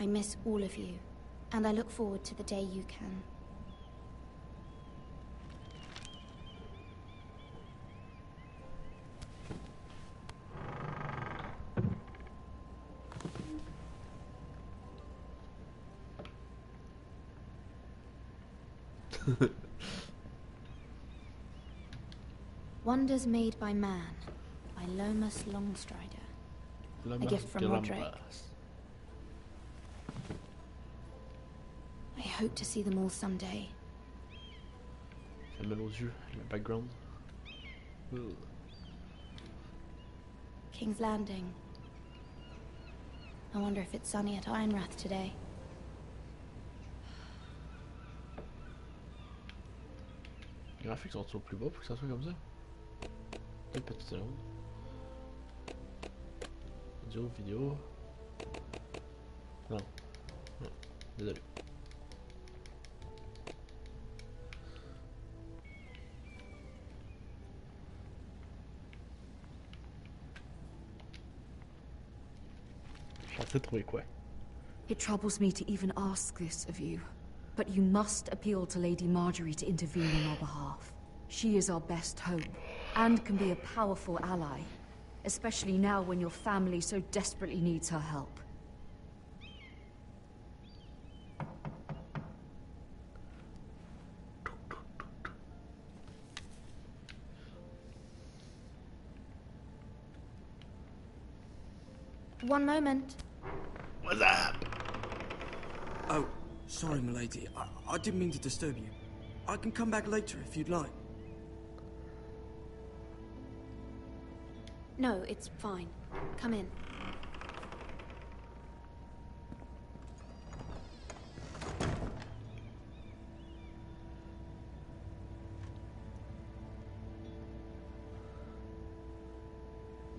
I miss all of you, and I look forward to the day you can. Wonders Made by Man, by Lomas Longstrider. A gift from Roderick. I hope to see them all someday. Ça me met aux yeux, le background. King's Landing. I wonder if it's sunny at Ironrath today. Les graphiques sont toujours plus bas pour que ça soit comme ça. Une petite seconde. Audio, vidéo. Non. Non. Désolé. Je suis en train de trouver quoi? It troubles me to even ask this of you, but you must appeal to Lady Marjorie to intervene on our behalf. She is our best hope, and can be a powerful ally, especially now when your family so desperately needs her help. One moment. What's up? Oh, sorry, milady. I didn't mean to disturb you. I can come back later if you'd like. No, it's fine. Come in.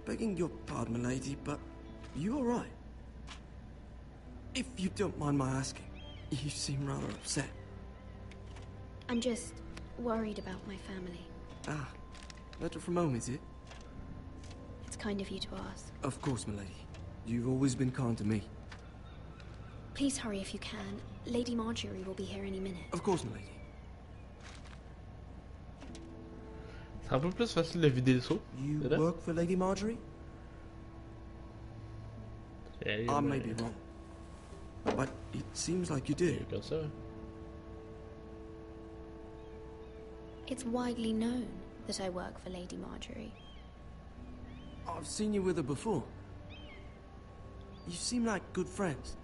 Begging your pardon, milady, but you all right? If you don't mind my asking, you seem rather upset. I'm just worried about my family. Ah, letter from home, is it? It's kind of you to ask. Of course, milady. You've always been kind to me. Please hurry if you can. Lady Marjorie will be here any minute. Of course, milady. C'est un peu plus facile de vider le seau. You work for Lady Marjorie? I may be wrong, but it seems like you do. It's widely known that I work for Lady Marjorie. I've seen you with her before. You seem like good friends.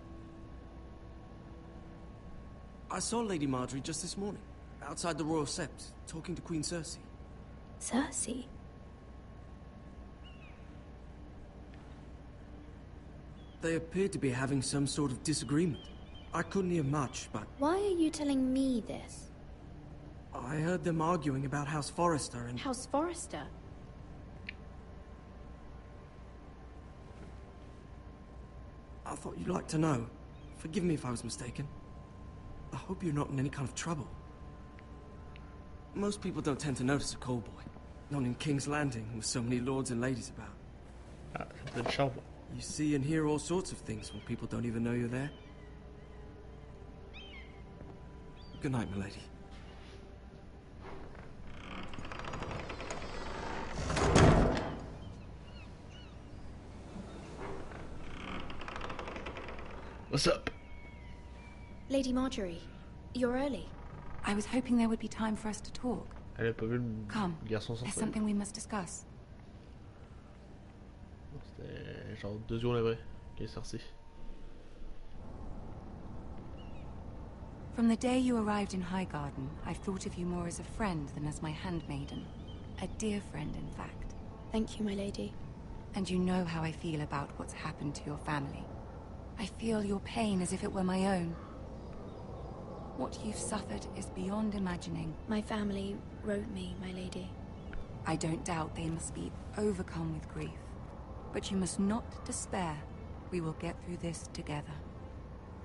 I saw Lady Marjorie just this morning, outside the Royal Sept, talking to Queen Cersei. Cersei? They appeared to be having some sort of disagreement. I couldn't hear much, but... Why are you telling me this? I heard them arguing about House Forrester and... House Forrester? I thought you'd like to know. Forgive me if I was mistaken. I hope you're not in any kind of trouble. Most people don't tend to notice a callboy. Not in King's Landing, with so many lords and ladies about. The trouble. You see and hear all sorts of things when people don't even know you're there. Good night, milady. What's up? Lady Marjorie, you're early. I was hoping there would be time for us to talk. Elle a pas vu le Come, garçon there's sortir. something we must discuss. C'était genre 2 jours après qu'elle est sortie. From the day you arrived in Highgarden, I've thought of you more as a friend than as my handmaiden. A dear friend, in fact. Thank you, my lady. And you know how I feel about what's happened to your family. I feel your pain as if it were my own. What you've suffered is beyond imagining. My family wrote me, my lady. I don't doubt they must be overcome with grief. But you must not despair. We will get through this together.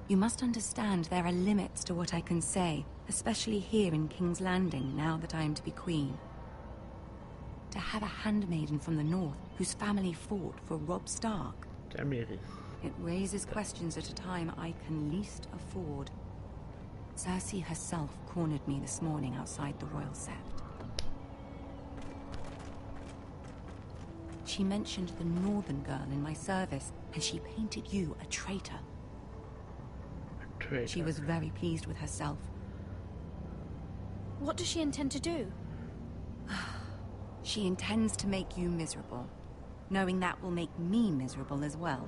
You must understand there are limits to what I can say, especially here in King's Landing, now that I am to be queen. To have a handmaiden from the north whose family fought for Robb Stark. It raises questions at a time I can least afford. Cersei herself cornered me this morning outside the Royal Sept. She mentioned the northern girl in my service, and she painted you a traitor. She was very pleased with herself. What does she intend to do? She intends to make you miserable, knowing that will make me miserable as well.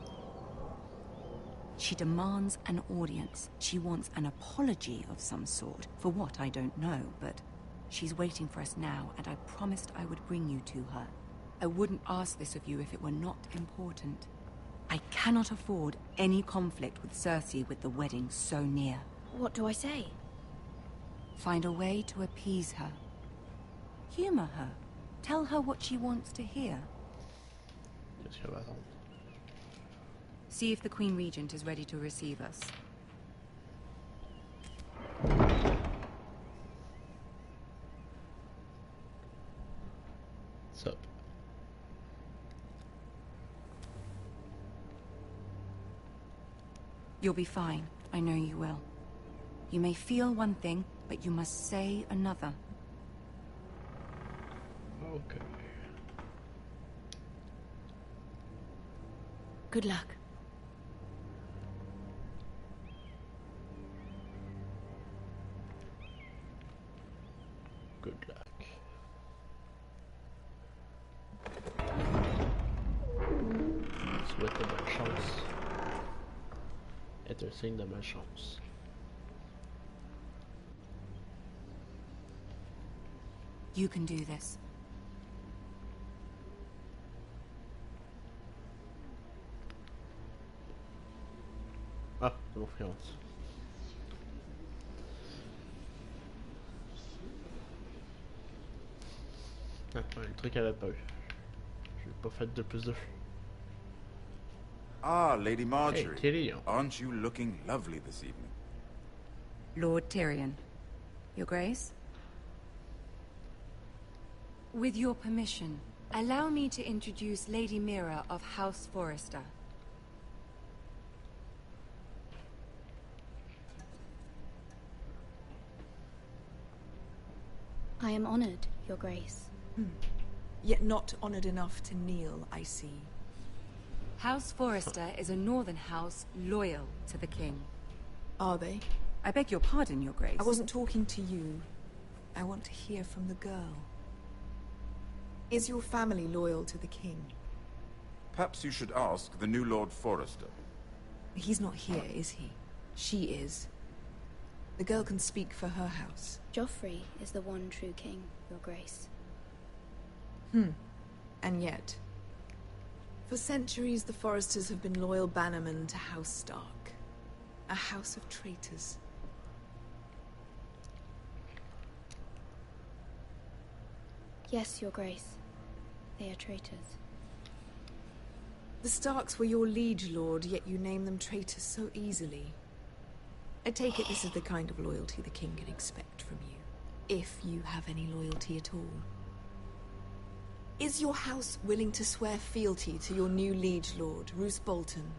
She demands an audience. She wants an apology of some sort. For what, I don't know, but she's waiting for us now, and I promised I would bring you to her. I wouldn't ask this of you if it were not important. I cannot afford any conflict with Cersei with the wedding so near. What do I say? Find a way to appease her. Humor her. Tell her what she wants to hear. See if the Queen Regent is ready to receive us. What's up? You'll be fine. I know you will. You may feel one thing, but you must say another. Okay. Good luck. Good luck. Souhaite de bonne chance. Est un signe de malchance. You can do this. Ah, c'est mon fiance. Ah, le truc à la peur. J'ai pas fait de plus de... Ah, Lady Marjorie. Hey, Tyrion. Aren't you looking lovely this evening? Lord Tyrion. Your Grace? With your permission, allow me to introduce Lady Mira of House Forrester. I am honored, Your Grace. Yet not honored enough to kneel, I see. House Forrester is a northern house loyal to the king. Are they? I beg your pardon, Your Grace. I wasn't talking to you. I want to hear from the girl. Is your family loyal to the king? Perhaps you should ask the new Lord Forrester. He's not here, is he? She is. The girl can speak for her house. Joffrey is the one true king, Your Grace. And yet, for centuries the Foresters have been loyal bannermen to House Stark. A house of traitors. Yes, Your Grace. They are traitors. The Starks were your liege lord, yet you name them traitors so easily. I take it this is the kind of loyalty the king can expect from you, if you have any loyalty at all. Is your house willing to swear fealty to your new liege lord, Roose Bolton?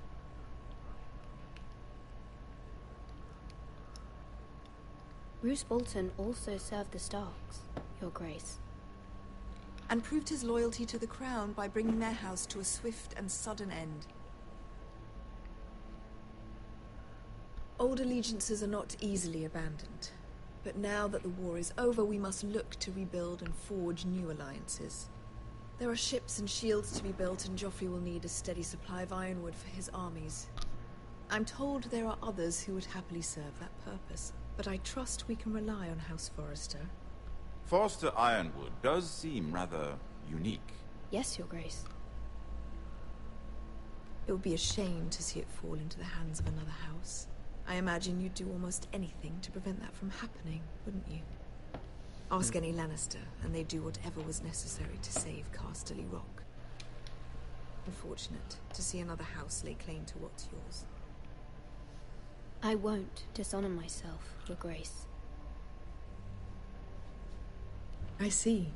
Roose Bolton also served the Starks, Your Grace. And proved his loyalty to the crown by bringing their house to a swift and sudden end. Old allegiances are not easily abandoned. But now that the war is over, we must look to rebuild and forge new alliances. There are ships and shields to be built, and Joffrey will need a steady supply of ironwood for his armies. I'm told there are others who would happily serve that purpose, but I trust we can rely on House Forrester. Forster Ironwood does seem rather unique. Yes, Your Grace. It would be a shame to see it fall into the hands of another house. I imagine you'd do almost anything to prevent that from happening, wouldn't you? Ask any Lannister, and they'd do whatever was necessary to save Casterly Rock. Unfortunate to see another house lay claim to what's yours. I won't dishonor myself, Your Grace. I see.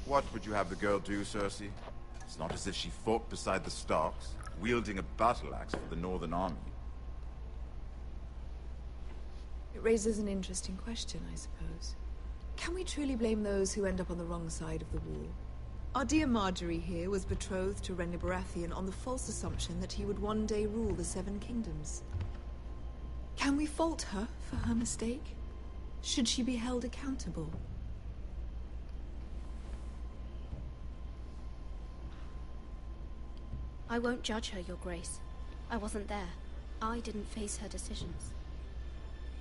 What would you have the girl do, Cersei? It's not as if she fought beside the Starks, wielding a battle axe for the Northern Army. It raises an interesting question, I suppose. Can we truly blame those who end up on the wrong side of the war? Our dear Marjorie here was betrothed to Renly Baratheon on the false assumption that he would one day rule the Seven Kingdoms. Can we fault her for her mistake? Should she be held accountable? I won't judge her, Your Grace. I wasn't there. I didn't face her decisions.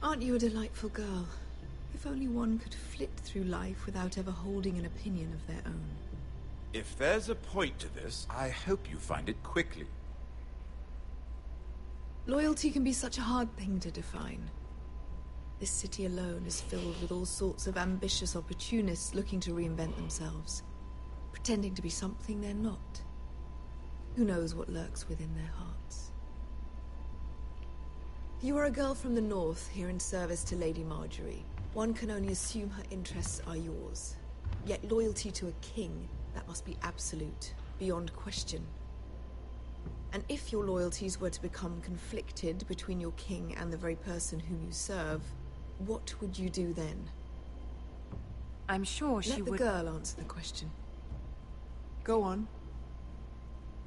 Aren't you a delightful girl? If only one could flit through life without ever holding an opinion of their own. If there's a point to this, I hope you find it quickly. Loyalty can be such a hard thing to define. This city alone is filled with all sorts of ambitious opportunists looking to reinvent themselves, pretending to be something they're not. Who knows what lurks within their hearts? You are a girl from the north, here in service to Lady Marjorie. One can only assume her interests are yours. Yet loyalty to a king, that must be absolute, beyond question. And if your loyalties were to become conflicted between your king and the very person whom you serve, what would you do then? I'm sure she would... Let the girl answer the question. Go on.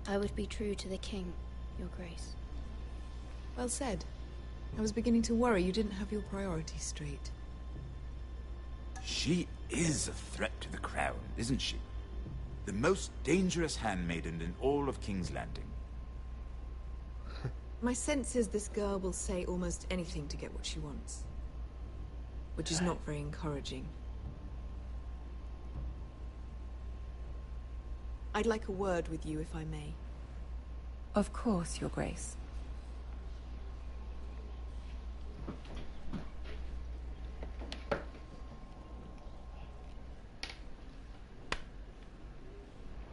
I would be true to the king, Your Grace. Well said. I was beginning to worry you didn't have your priorities straight. She is a threat to the crown, isn't she? The most dangerous handmaiden in all of King's Landing. My sense is this girl will say almost anything to get what she wants. Which is not very encouraging. I'd like a word with you, if I may. Of course, Your Grace.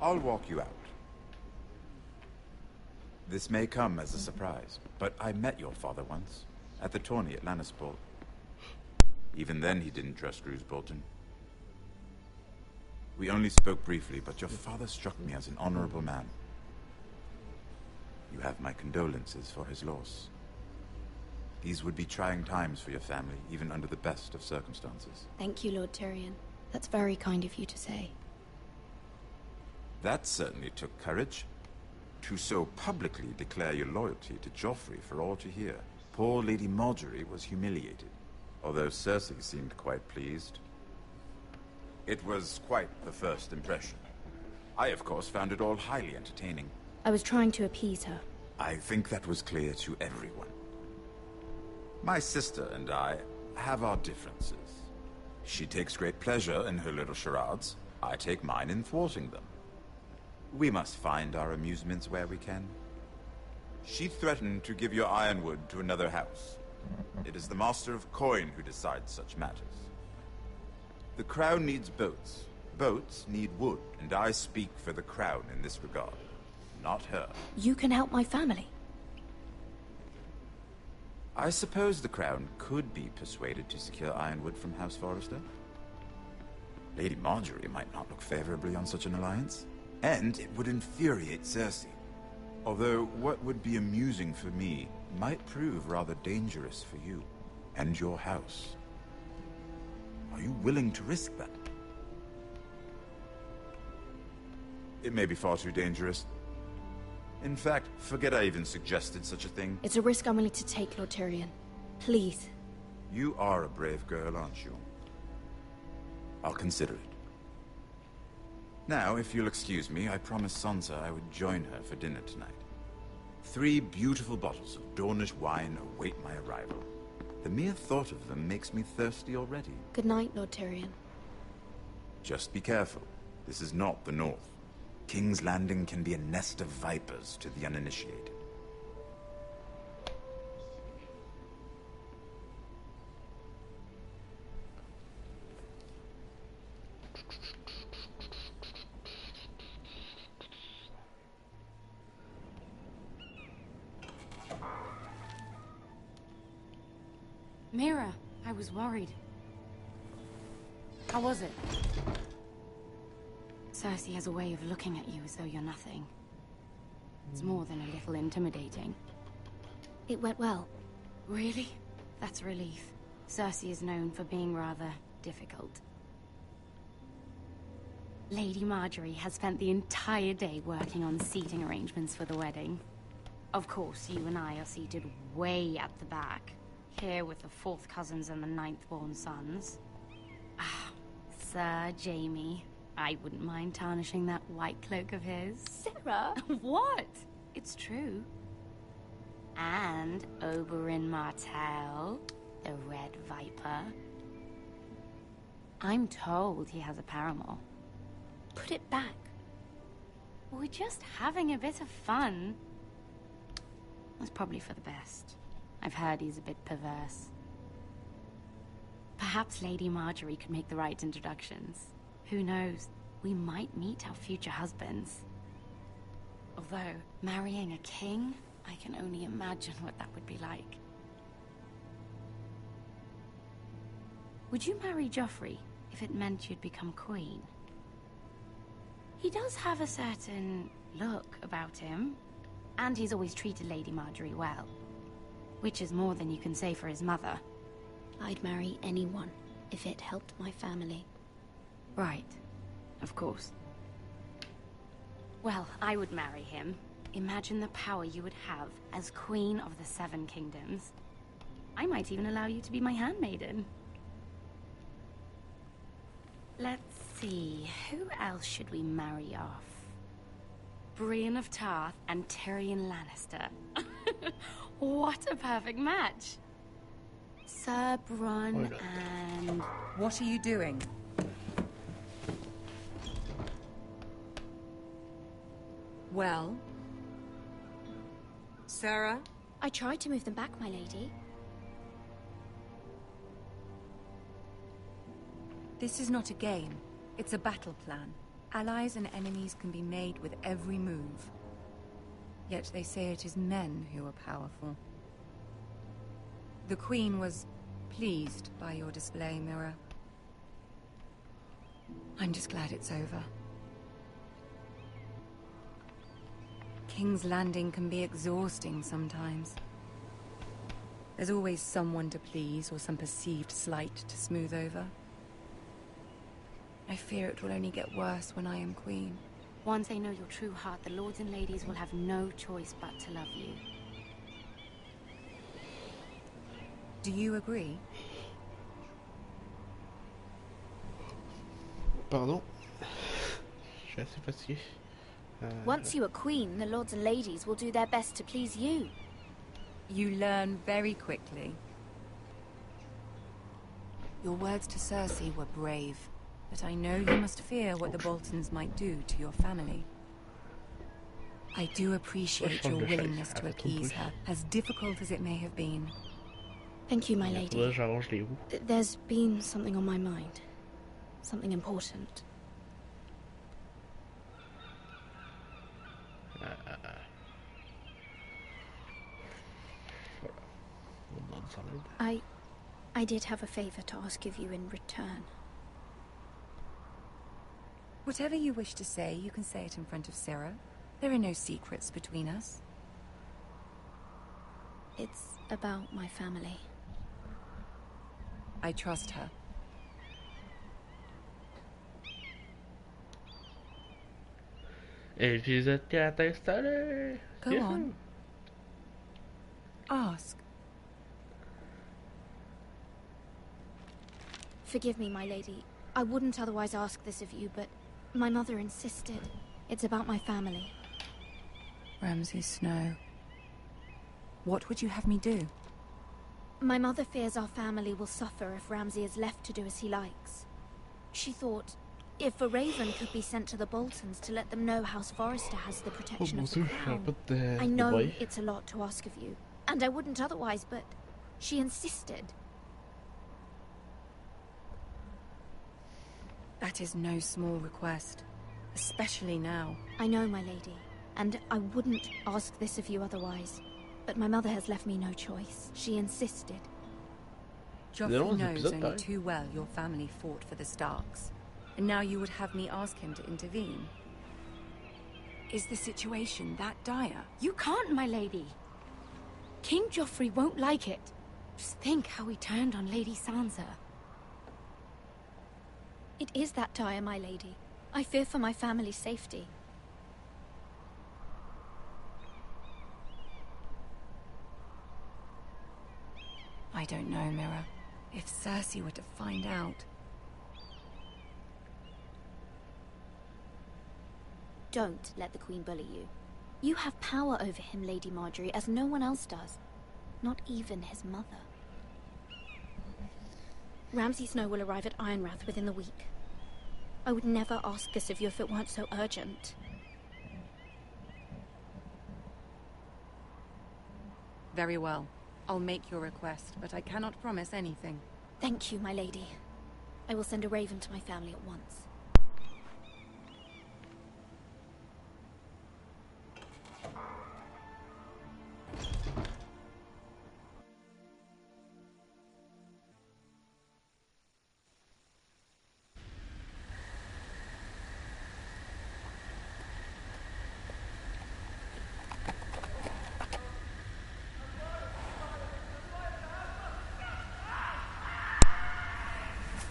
I'll walk you out. This may come as a surprise, but I met your father once, at the tourney at Lannisport. Even then he didn't trust Roose Bolton. We only spoke briefly, but your father struck me as an honorable man. You have my condolences for his loss. These would be trying times for your family, even under the best of circumstances. Thank you, Lord Tyrion. That's very kind of you to say. That certainly took courage. To so publicly declare your loyalty to Joffrey for all to hear. Poor Lady Marjorie was humiliated, although Cersei seemed quite pleased. It was quite the first impression. I, of course, found it all highly entertaining. I was trying to appease her. I think that was clear to everyone. My sister and I have our differences. She takes great pleasure in her little charades. I take mine in thwarting them. We must find our amusements where we can. She threatened to give your ironwood to another house. It is the Master of Coin who decides such matters. The crown needs boats. Boats need wood, and I speak for the crown in this regard, not her. You can help my family. I suppose the crown could be persuaded to secure ironwood from House Forrester. Lady Marjorie might not look favorably on such an alliance, and it would infuriate Cersei. Although what would be amusing for me might prove rather dangerous for you and your house. Are you willing to risk that? It may be far too dangerous. In fact, forget I even suggested such a thing. It's a risk I'm willing to take, Lord Tyrion. Please. You are a brave girl, aren't you? I'll consider it. Now, if you'll excuse me, I promised Sansa I would join her for dinner tonight. 3 beautiful bottles of Dornish wine await my arrival. The mere thought of them makes me thirsty already. Good night, Lord Tyrion. Just be careful. This is not the North. King's Landing can be a nest of vipers to the uninitiated. Mira, I was worried. How was it? Cersei has a way of looking at you as though you're nothing. It's more than a little intimidating. It went well. Really? That's a relief. Cersei is known for being rather difficult. Lady Marjorie has spent the entire day working on seating arrangements for the wedding. Of course, you and I are seated way at the back. Here with the 4th cousins and the 9th-born sons. Ah, Sir Jaime. I wouldn't mind tarnishing that white cloak of his. Sarah? What? It's true. And Oberyn Martell, the Red Viper. I'm told he has a paramour. Put it back. We're just having a bit of fun. It's probably for the best. I've heard he's a bit perverse. Perhaps Lady Marjorie could make the right introductions. Who knows? We might meet our future husbands. Although, marrying a king, I can only imagine what that would be like. Would you marry Joffrey if it meant you'd become queen? He does have a certain look about him, and he's always treated Lady Marjorie well. Which is more than you can say for his mother. I'd marry anyone if it helped my family. Right. Of course. Well, I would marry him. Imagine the power you would have as Queen of the 7 Kingdoms. I might even allow you to be my handmaiden. Let's see, who else should we marry off? Brienne of Tarth and Tyrion Lannister. What a perfect match! Sir Bronn and... What are you doing? Well? Sarah? I tried to move them back, my lady. This is not a game. It's a battle plan. Allies and enemies can be made with every move. Yet they say it is men who are powerful. The Queen was pleased by your display, Mira. I'm just glad it's over. King's Landing can be exhausting sometimes. There's always someone to please or some perceived slight to smooth over. I fear it will only get worse when I am queen. Once they know your true heart, the lords and ladies will have no choice but to love you. Do you agree? Pardon. Je suis assez fatigué. Once you are queen, the lords and ladies will do their best to please you. You learn very quickly. Your words to Cersei were brave, but I know you must fear what the Boltons might do to your family. I do appreciate your willingness to appease her, as difficult as it may have been. Thank you, my lady. There's been something on my mind. Something important. I did have a favor to ask of you in return. Whatever you wish to say, you can say it in front of Sarah. There are no secrets between us. It's about my family. I trust her. Go on. Ask. Forgive me, my lady. I wouldn't otherwise ask this of you, but my mother insisted. It's about my family. Ramsay Snow. What would you have me do? My mother fears our family will suffer if Ramsay is left to do as he likes. She thought, if a raven could be sent to the Boltons to let them know House Forrester has the protection of the crown. I know it's a lot to ask of you, and I wouldn't otherwise, but she insisted. That is no small request, especially now. I know, my lady, and I wouldn't ask this of you otherwise. But my mother has left me no choice. She insisted. Joffrey knows only too well your family fought for the Starks. And now you would have me ask him to intervene. Is the situation that dire? You can't, my lady. King Joffrey won't like it. Just think how he turned on Lady Sansa. It is that dire, my lady. I fear for my family's safety. I don't know, Mira. If Cersei were to find out... Don't let the Queen bully you. You have power over him, Lady Marjorie, as no one else does. Not even his mother. Ramsay Snow will arrive at Ironrath within the week. I would never ask this of you if it weren't so urgent. Very well. I'll make your request, but I cannot promise anything. Thank you, my lady. I will send a raven to my family at once.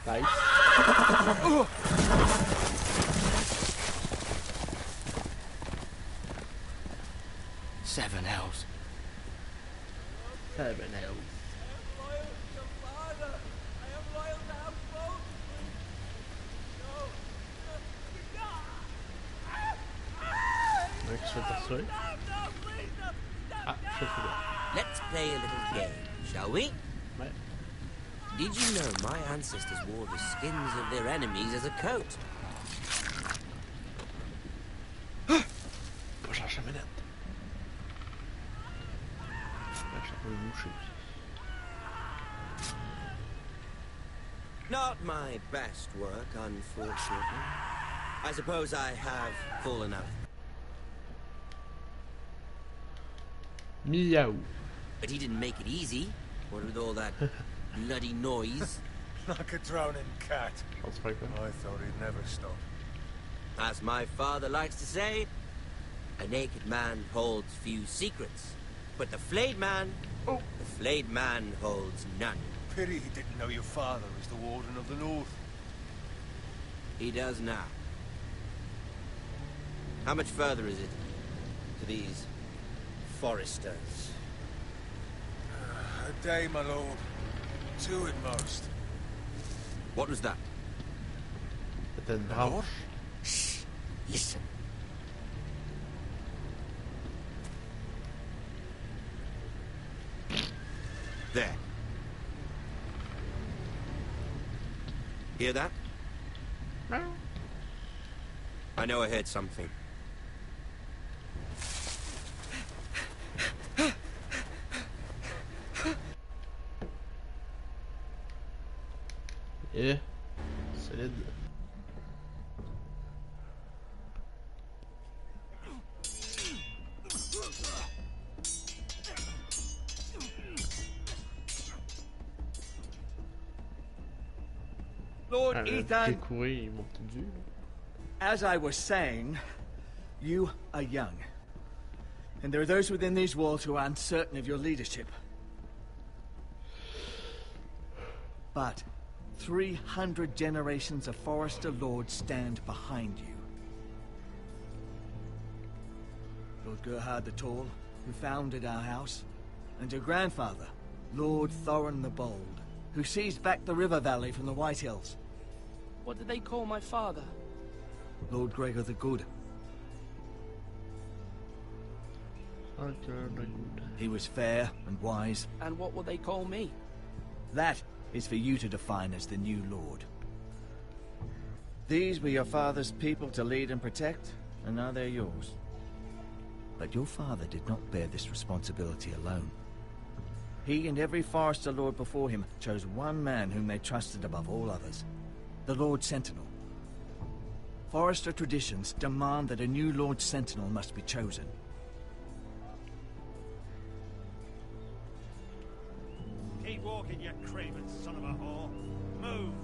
Nice. 7 elves. 7 elves. Let's play a little game, shall we? Did you know my ancestors wore the skins of their enemies as a coat? Not my best work, unfortunately. I suppose I have fallen out. Meow. But he didn't make it easy. What with all that bloody noise? Like a drowning cat. I thought he'd never stop. As my father likes to say, a naked man holds few secrets, but the flayed man holds none. Pity he didn't know your father was the Warden of the North. He does now. How much further is it to these foresters? A day, my lord. 2 at most. What was that? Shh. Listen. There. Hear that? I know I heard something. Yeah, solide. Lord Ethan, Découvrir mon petit dieu. As I was saying, you are young. And there are those within these walls who are uncertain of your leadership. But 300 generations of Forester Lords stand behind you. Lord Gerhard the Tall, who founded our house, and your grandfather, Lord Thorin the Bold, who seized back the river valley from the White Hills. What did they call my father? Lord Gregor the Good. He was fair and wise. And what will they call me? That is for you to define as the new lord. These were your father's people to lead and protect, and now they're yours. But your father did not bear this responsibility alone. He and every Forester Lord before him chose one man whom they trusted above all others, the Lord Sentinel. Forester traditions demand that a new Lord Sentinel must be chosen. Keep walking, you craven son of a whore. Move!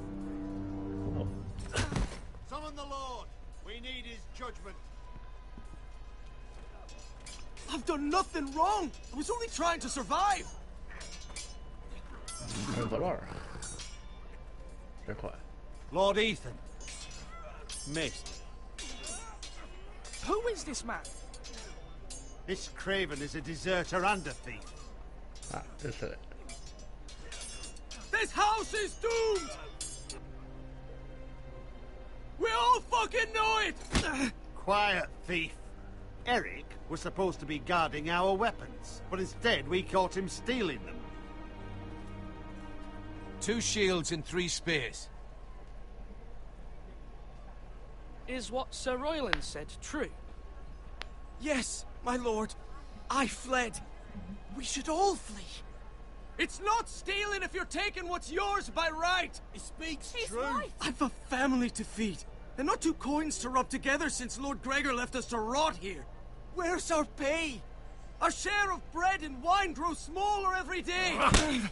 Summon the Lord! We need his judgment. I've done nothing wrong! I was only trying to survive! Lord Ethan. Missed. Who is this man? This craven is a deserter and a thief. Ah, that's it. This house is doomed! We all fucking know it! Quiet, thief. Eric was supposed to be guarding our weapons, but instead we caught him stealing them. 2 shields and 3 spears. Is what Sir Royland said true? Yes, my lord. I fled. We should all flee. It's not stealing if you're taking what's yours by right. He speaks true. Right. I've a family to feed, and not 2 coins to rub together since Lord Gregor left us to rot here. Where's our pay? Our share of bread and wine grows smaller every day. Leave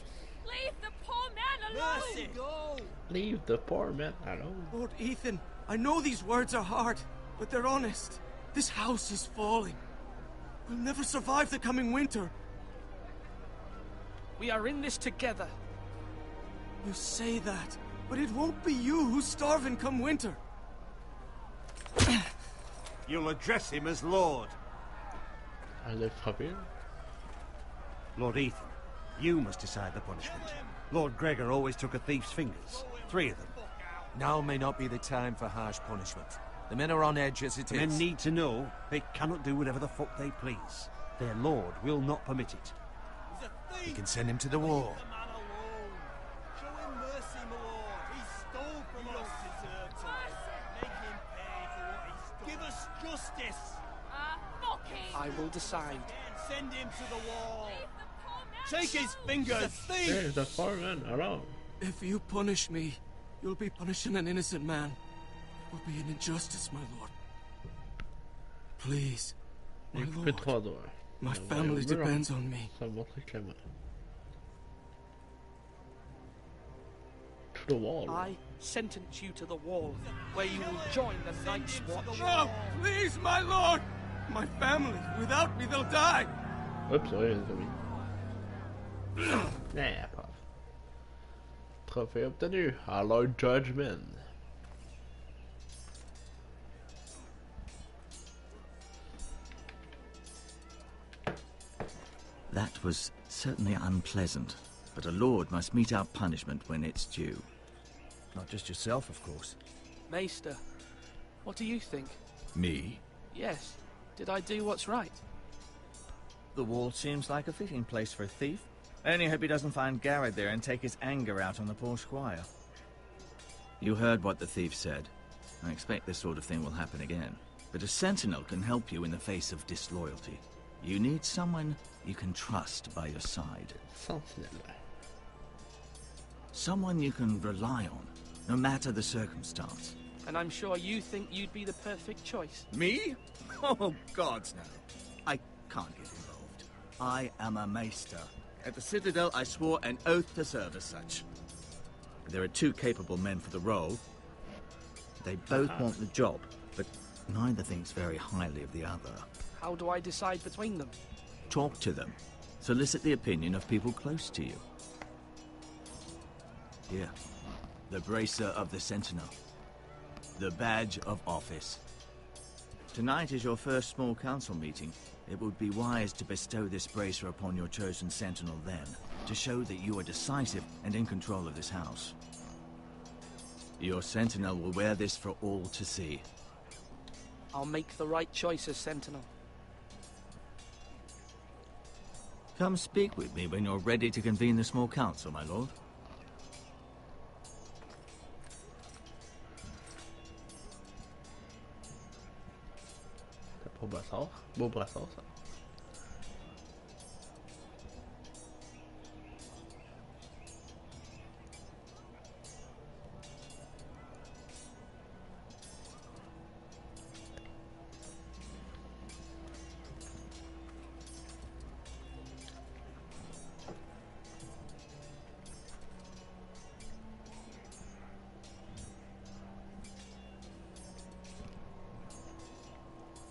the poor man alone! Mercy, go! Leave the poor man alone. Lord Ethan, I know these words are hard, but they're honest. This house is falling. We'll never survive the coming winter. We are in this together. You say that, but it won't be you who's starving come winter. You'll address him as Lord. Lord Ethan, you must decide the punishment. Lord Gregor always took a thief's fingers. 3 of them. Now may not be the time for harsh punishment. The men are on edge as it is. Men need to know they cannot do whatever the fuck they please. Their lord will not permit it. We can send him to the wall. Show him mercy, my lord. He stole from us. Make him pay for what he's done. Give us justice. I will decide. Send him to the wall. Take his fingers. Hey, the poor man alone. If you punish me, you'll be punishing an innocent man. It will be an injustice, my lord. Please, my lord. My family depends on me. To the wall. I sentence you to the wall, where you will join the Night's Watch. No, please, my lord! My family, without me, they'll die! Oups, ouais, les amis. Nah, paf. Trophée obtenu. Our Lord Judgment. That was certainly unpleasant, but a lord must mete out punishment when it's due. Not just yourself, of course. Maester, what do you think? Me? Yes. Did I do what's right? The wall seems like a fitting place for a thief. I only hope he doesn't find Garrett there and take his anger out on the poor squire. You heard what the thief said. I expect this sort of thing will happen again. But a sentinel can help you in the face of disloyalty. You need someone you can trust by your side. Sentinel. Someone you can rely on, no matter the circumstance. And I'm sure you think you'd be the perfect choice. Me? Oh, gods no. I can't get involved. I am a maester. At the Citadel, I swore an oath to serve as such. There are two capable men for the role. They both want the job, but neither thinks very highly of the other. How do I decide between them? Talk to them. Solicit the opinion of people close to you. Here, the bracer of the Sentinel. The badge of office. Tonight is your first small council meeting. It would be wise to bestow this bracer upon your chosen sentinel then, to show that you are decisive and in control of this house. Your sentinel will wear this for all to see. I'll make the right choice as sentinel. Come speak with me when you're ready to convene the small council, my lord. Beau brassard, ça.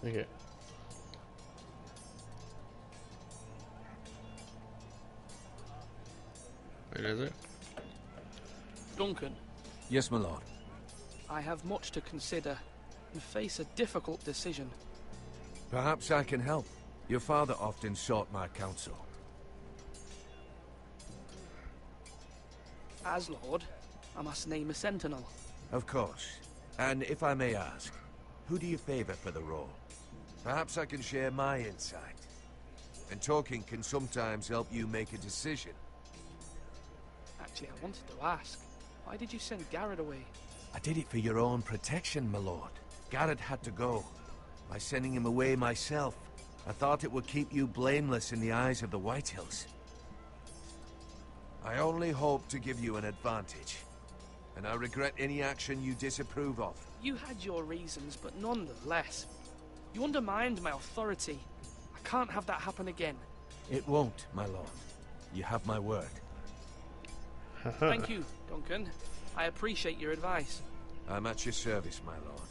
Ok. Duncan. Yes, my lord. I have much to consider and face a difficult decision. Perhaps I can help. Your father often sought my counsel. As Lord, I must name a sentinel. Of course. And if I may ask, who do you favor for the role? Perhaps I can share my insight. And talking can sometimes help you make a decision. Actually, I wanted to ask, why did you send Garrett away? I did it for your own protection, my lord. Garrett had to go. By sending him away myself, I thought it would keep you blameless in the eyes of the Whitehills. I only hope to give you an advantage. And I regret any action you disapprove of. You had your reasons, but nonetheless. You undermined my authority. I can't have that happen again. It won't, my lord. You have my word. Thank you, Duncan. I appreciate your advice. I'm at your service, my lord.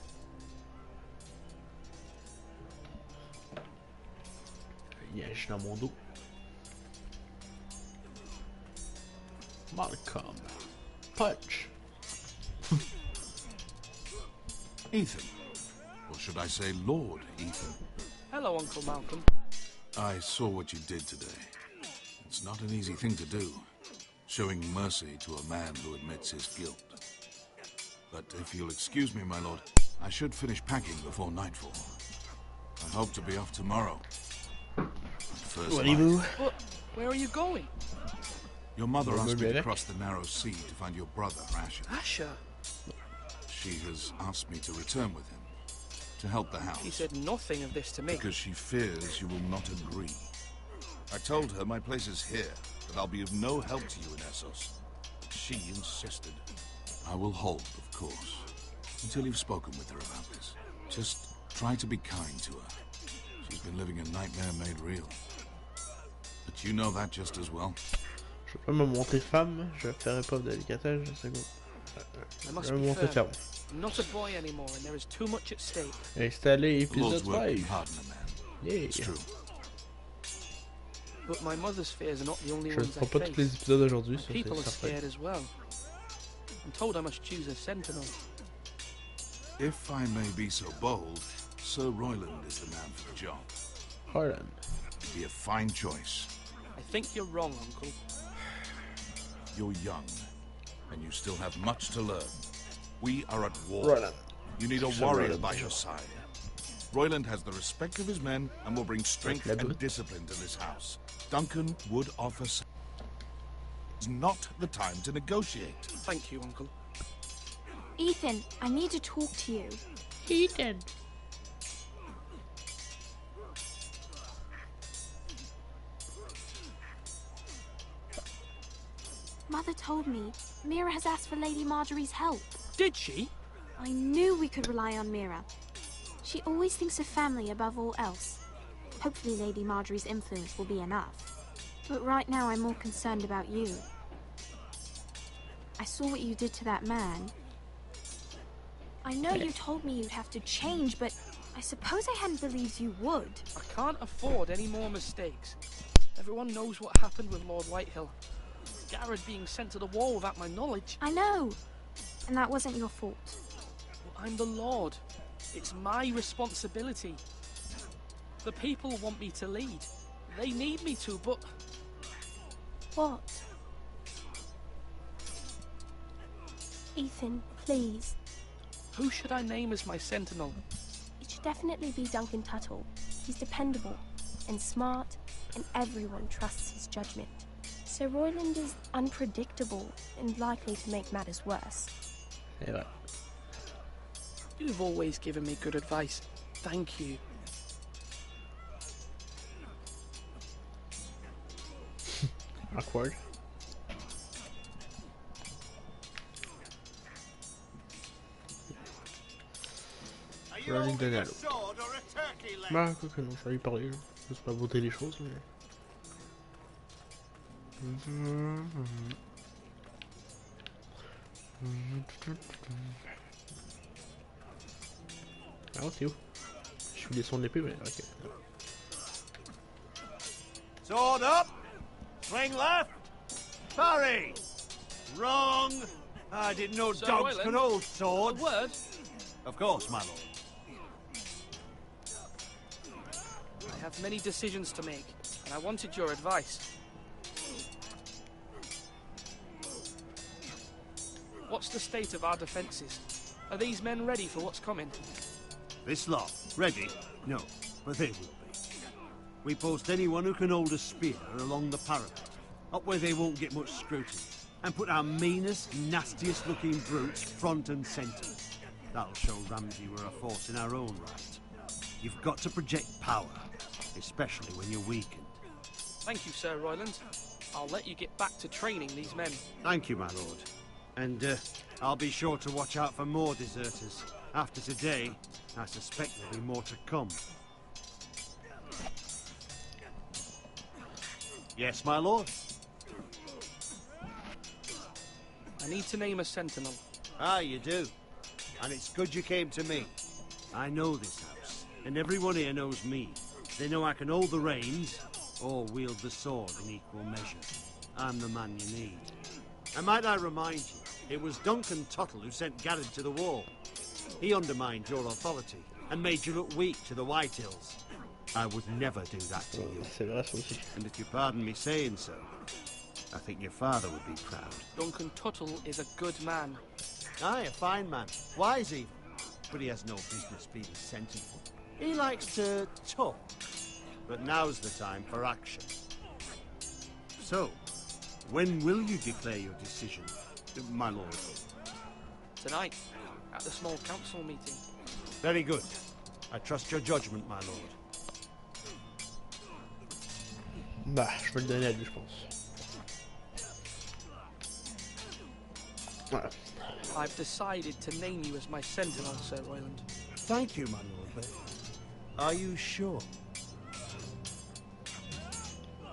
Liège dans mon dos. Malcolm. Punch. Ethan. Or should I say Lord Ethan? Hello, Uncle Malcolm. I saw what you did today. It's not an easy thing to do. Showing mercy to a man who admits his guilt. But if you'll excuse me, my lord, I should finish packing before nightfall. I hope to be off tomorrow. First But where are you going? Your mother asked me to cross the narrow sea to find your brother, Asher. Asher? She has asked me to return with him, to help the house. He said nothing of this to me. Because she fears you will not agree. I told her my place is here, that I'll be of no help to you in Essos. She insisted. I will hold, of course, until you've spoken with her about this. Just try to be kind to her. She's been living a nightmare made real. But you know that just as well. Je peux me monter femme, je ferai pas de délicatesse, je sais quoi. Je vais me monter ferme. I'm not a boy anymore, and there is too much at stake. Installé épisode 5. Yeah. It's true. But my mother's fears are not the only Je ne ones I ferai pas tous les face. épisodes aujourd'hui, ça People are c'est certain. scared as well. I'm told I must choose a sentinel. If I may be so bold, Sir Royland is the man for the job. Royland. He'd be a fine choice. I think you're wrong, Uncle. You're young, and you still have much to learn. We are at war. Royland. You need a Sir warrior Royland. by your side. Royland has the respect of his men and will bring strength and discipline to this house. Duncan would offer. It's not the time to negotiate. Thank you, Uncle. Ethan, I need to talk to you. Ethan. Mother told me Mira has asked for Lady Marjorie's help. Did she? I knew we could rely on Mira. She always thinks of family above all else. Hopefully Lady Marjorie's influence will be enough. But right now I'm more concerned about you. I saw what you did to that man. I know you told me you'd have to change, but I suppose I hadn't believed you would. I can't afford any more mistakes. Everyone knows what happened with Lord Whitehill. Garrett being sent to the wall without my knowledge. I know. And that wasn't your fault. Well, I'm the Lord. It's my responsibility. The people want me to lead. They need me to, but... What? Ethan, please. Who should I name as my sentinel? It should definitely be Duncan Tuttle. He's dependable and smart, and everyone trusts his judgment. Sir Royland is unpredictable and likely to make matters worse. Yeah. You've always given me good advice. Thank you. Awkward. Running Donald. Bah, quoi que non, je vais lui parler. Je sais pas voter les choses, mais... Ah, c'est où? Je suis les sons de l'épée, mais ok. Sword up! Swing left! Parry! Wrong! I didn't know Sir dogs Royland, could hold swords. A word? Of course, my lord. I have many decisions to make, and I wanted your advice. What's the state of our defences? Are these men ready for what's coming? This lot, ready? No, but they will be. We post anyone who can hold a spear along the parapet, up where they won't get much scrutiny, and put our meanest, nastiest looking brutes front and centre. That'll show Ramsay we're a force in our own right. You've got to project power, especially when you're weakened. Thank you, Sir Royland. I'll let you get back to training these men. Thank you, my lord. And I'll be sure to watch out for more deserters. After today, I suspect there'll be more to come. Yes, my lord? I need to name a sentinel. Ah, you do. And it's good you came to me. I know this house, and everyone here knows me. They know I can hold the reins, or wield the sword in equal measure. I'm the man you need. And might I remind you, it was Duncan Tuttle who sent Garrett to the wall. He undermined your authority, and made you look weak to the Whitehills. I would never do that to you. And if you pardon me saying so, I think your father would be proud. Duncan Tuttle is a good man. Aye, a fine man. Wise even. But he has no business being sentinel. He likes to talk. But now's the time for action. So, when will you declare your decision, my lord? Tonight, at the small council meeting. Very good. I trust your judgment, my lord. Bah, je peux le donner à lui, je pense. Voilà. I've decided to name you as my sentinel, Sir Royland. Thank you, my lord, but are you sure?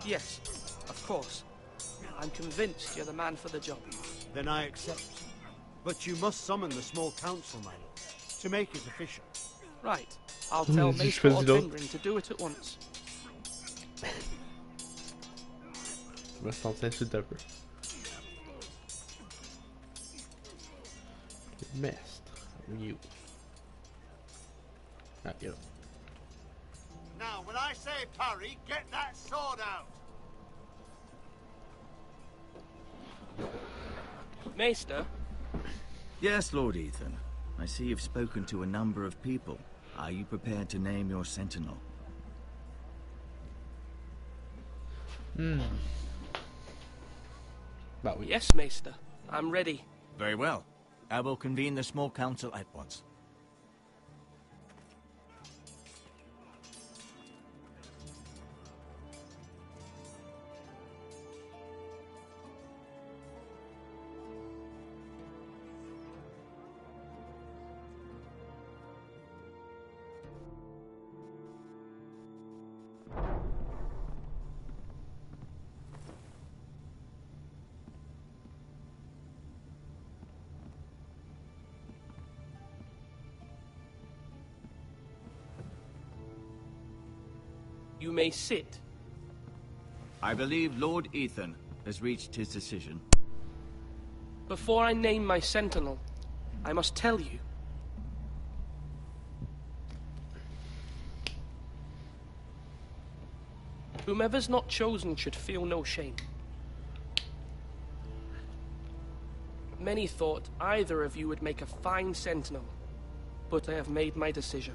Yes, of course. I'm convinced you're the man for the job. Then I accept. But you must summon the small council, my lord, to make it official. Right. I'll tell Maester Otengrin to do it at once. Je me sens insulte un peu. Mestre, you. Ah, yeah. Now, when I say parry, get that sword out. Maester? Yes, Lord Ethan. I see you've spoken to a number of people. Are you prepared to name your sentinel? Bah oui. Yes, Maester. I'm ready. Very well. I will convene the small council at once. You may sit. I believe Lord Ethan has reached his decision. Before I name my sentinel, I must tell you. Whomever's not chosen should feel no shame. Many thought either of you would make a fine sentinel, but I have made my decision.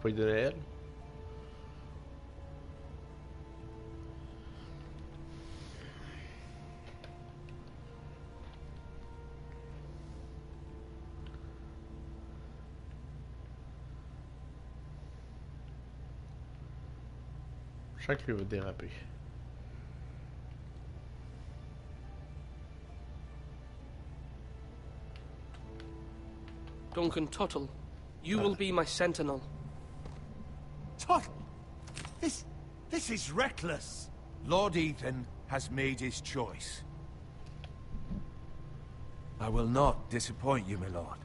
Feuille de réel. Chaque lieu va déraper. Duncan Tuttle, you will be my sentinel. Tuttle! This is reckless. Lord Ethan has made his choice. I will not disappoint you, my lord.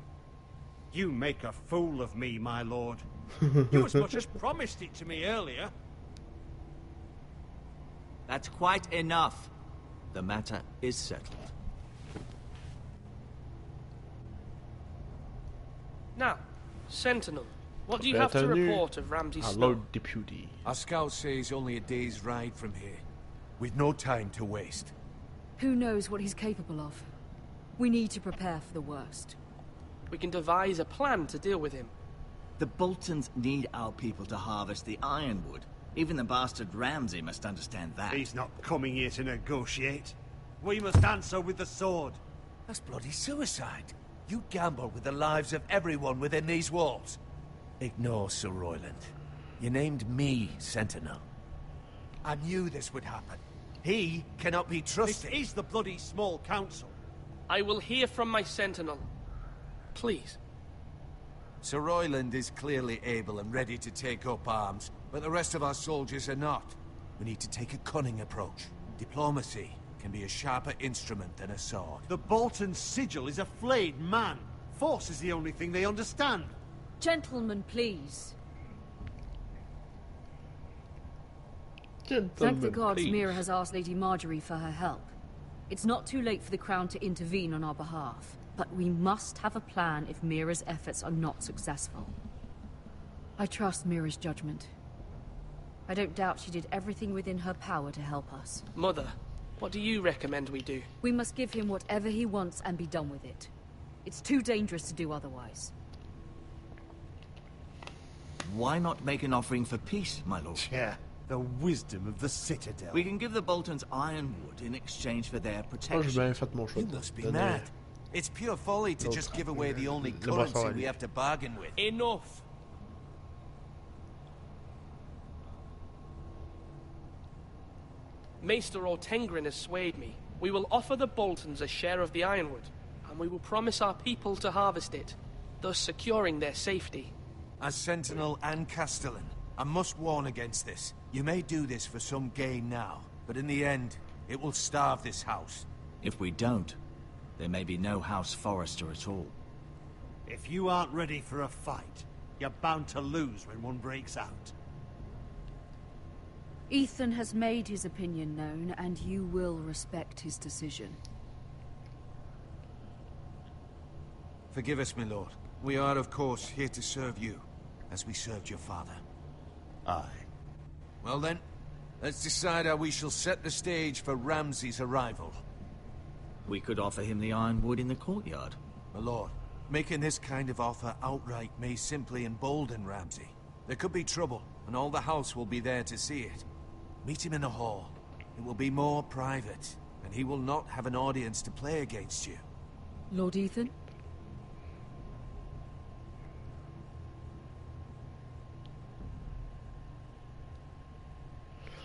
You make a fool of me, my lord. You as much as promised it to me earlier. That's quite enough. The matter is settled. Now, sentinel, what do you have to report of Ramsay Snow? Lord Deputy. Our scout says only a day's ride from here, with no time to waste. Who knows what he's capable of? We need to prepare for the worst. We can devise a plan to deal with him. The Boltons need our people to harvest the ironwood. Even the bastard Ramsay must understand that. He's not coming here to negotiate. We must answer with the sword. That's bloody suicide. You gamble with the lives of everyone within these walls. Ignore Sir Royland. You named me Sentinel. I knew this would happen. He cannot be trusted. This is the bloody small council. I will hear from my sentinel. Please. Sir Royland is clearly able and ready to take up arms, but the rest of our soldiers are not. We need to take a cunning approach. Diplomacy can be a sharper instrument than a sword. The Bolton sigil is a flayed man. Force is the only thing they understand. Gentlemen, please. Gentlemen, Thank the gods please. Mira has asked Lady Marjorie for her help. It's not too late for the Crown to intervene on our behalf, but we must have a plan if Mira's efforts are not successful. I trust Mira's judgment. I don't doubt she did everything within her power to help us. Mother, what do you recommend we do? We must give him whatever he wants and be done with it. It's too dangerous to do otherwise. Why not make an offering for peace, my lord? Yeah, the wisdom of the Citadel. We can give the Boltons ironwood in exchange for their Oh, j'ai protection. bien fait mon choix. You must be mad. It's pure folly to just give away the only currency we have to bargain with. Enough! Maester Ortengrin has swayed me. We will offer the Boltons a share of the ironwood, and we will promise our people to harvest it, thus securing their safety. As Sentinel and Castellan, I must warn against this. You may do this for some gain now, but in the end, it will starve this house. If we don't, there may be no House Forrester at all. If you aren't ready for a fight, you're bound to lose when one breaks out. Ethan has made his opinion known, and you will respect his decision. Forgive us, my lord. We are, of course, here to serve you, as we served your father. Aye. Well then, let's decide how we shall set the stage for Ramsay's arrival. We could offer him the ironwood in the courtyard. My lord, Making this kind of offer outright may simply embolden Ramsay. There could be trouble, and all the house will be there to see it. Meet him in the hall. It will be more private, and he will not have an audience to play against you. Lord Ethan?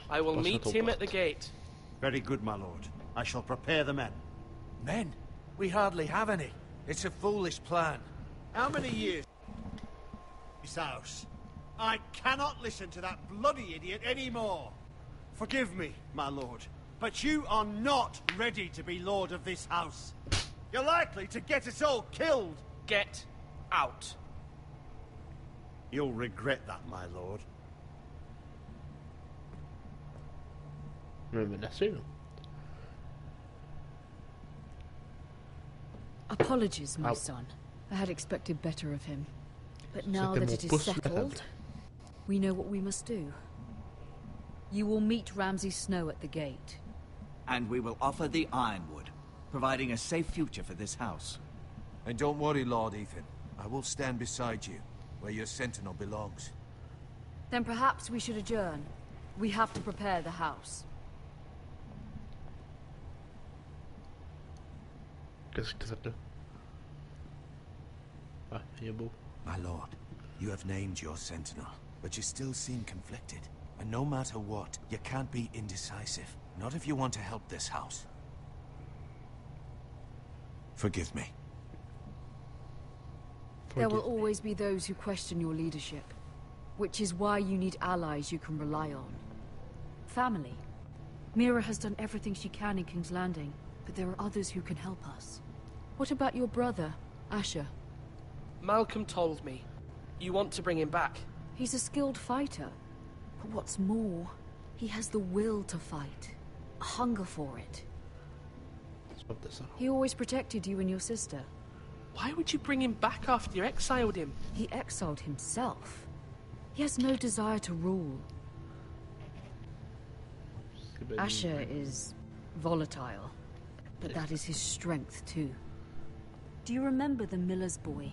I will meet him at the gate. Very good, my lord. I shall prepare the men. Men? We hardly have any. It's a foolish plan. How many years? This house. I cannot listen to that bloody idiot anymore. Forgive me, my lord, but you are not ready to be lord of this house. You're likely to get us all killed. Get out. You'll regret that, my lord. Apologies, my son. I had expected better of him. But now that it is settled, we know what we must do. You will meet Ramsay Snow at the gate. And we will offer the ironwood, providing a safe future for this house. And don't worry, Lord Ethan. I will stand beside you, where your sentinel belongs. Then perhaps we should adjourn. We have to prepare the house. Qu'est-ce que ça fait? Ah, il est beau. My lord, you have named your sentinel, but you still seem conflicted. And no matter what, you can't be indecisive. Not if you want to help this house. Forgive me. There will always be those who question your leadership, which is why you need allies you can rely on. Family. Mira has done everything she can in King's Landing, but there are others who can help us. What about your brother, Asher? Malcolm told me. You want to bring him back. He's a skilled fighter. But what's more, he has the will to fight. A hunger for it. He always protected you and your sister. Why would you bring him back after you exiled him? He exiled himself. He has no desire to rule. Asher is volatile, but that is his strength too. Do you remember the miller's boy?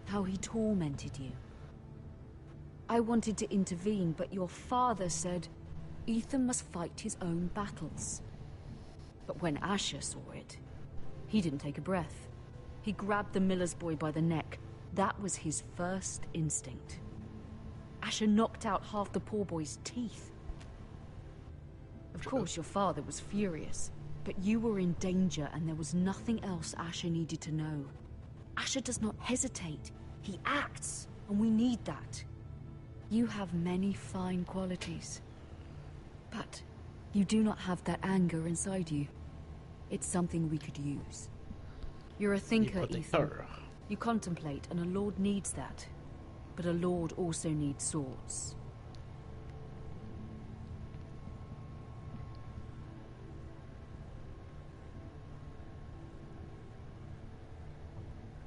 How he tormented you? I wanted to intervene, but your father said Ethan must fight his own battles. But when Asher saw it, he didn't take a breath. He grabbed the miller's boy by the neck. That was his first instinct. Asher knocked out half the poor boy's teeth. Of course, your father was furious, but you were in danger and there was nothing else Asher needed to know. Asher does not hesitate. He acts, and we need that. You have many fine qualities, but you do not have that anger inside you. It's something we could use. You're a thinker, Ethan. You contemplate, and a lord needs that. But a lord also needs swords.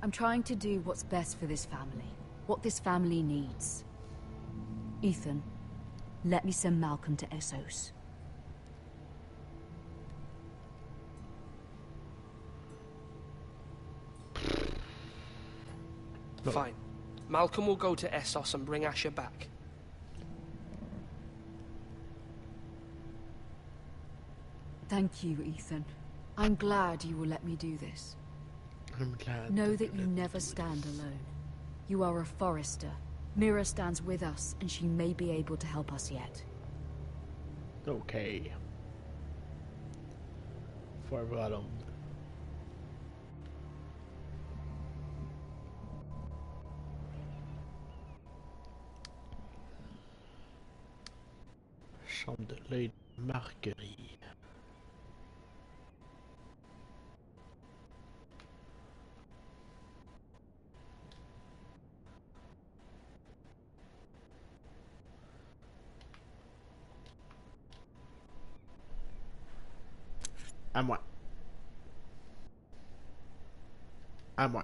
I'm trying to do what's best for this family. What this family needs. Ethan, let me send Malcolm to Essos. Fine. Malcolm will go to Essos and bring Asher back. Thank you, Ethan. I'm glad you will let me do this. I'm glad. Know that you never stand alone. You are a forester. Mira stands with us, and she may be able to help us yet. Okay. Forward. Chambre de Lady Marguerite. À moi. À moi.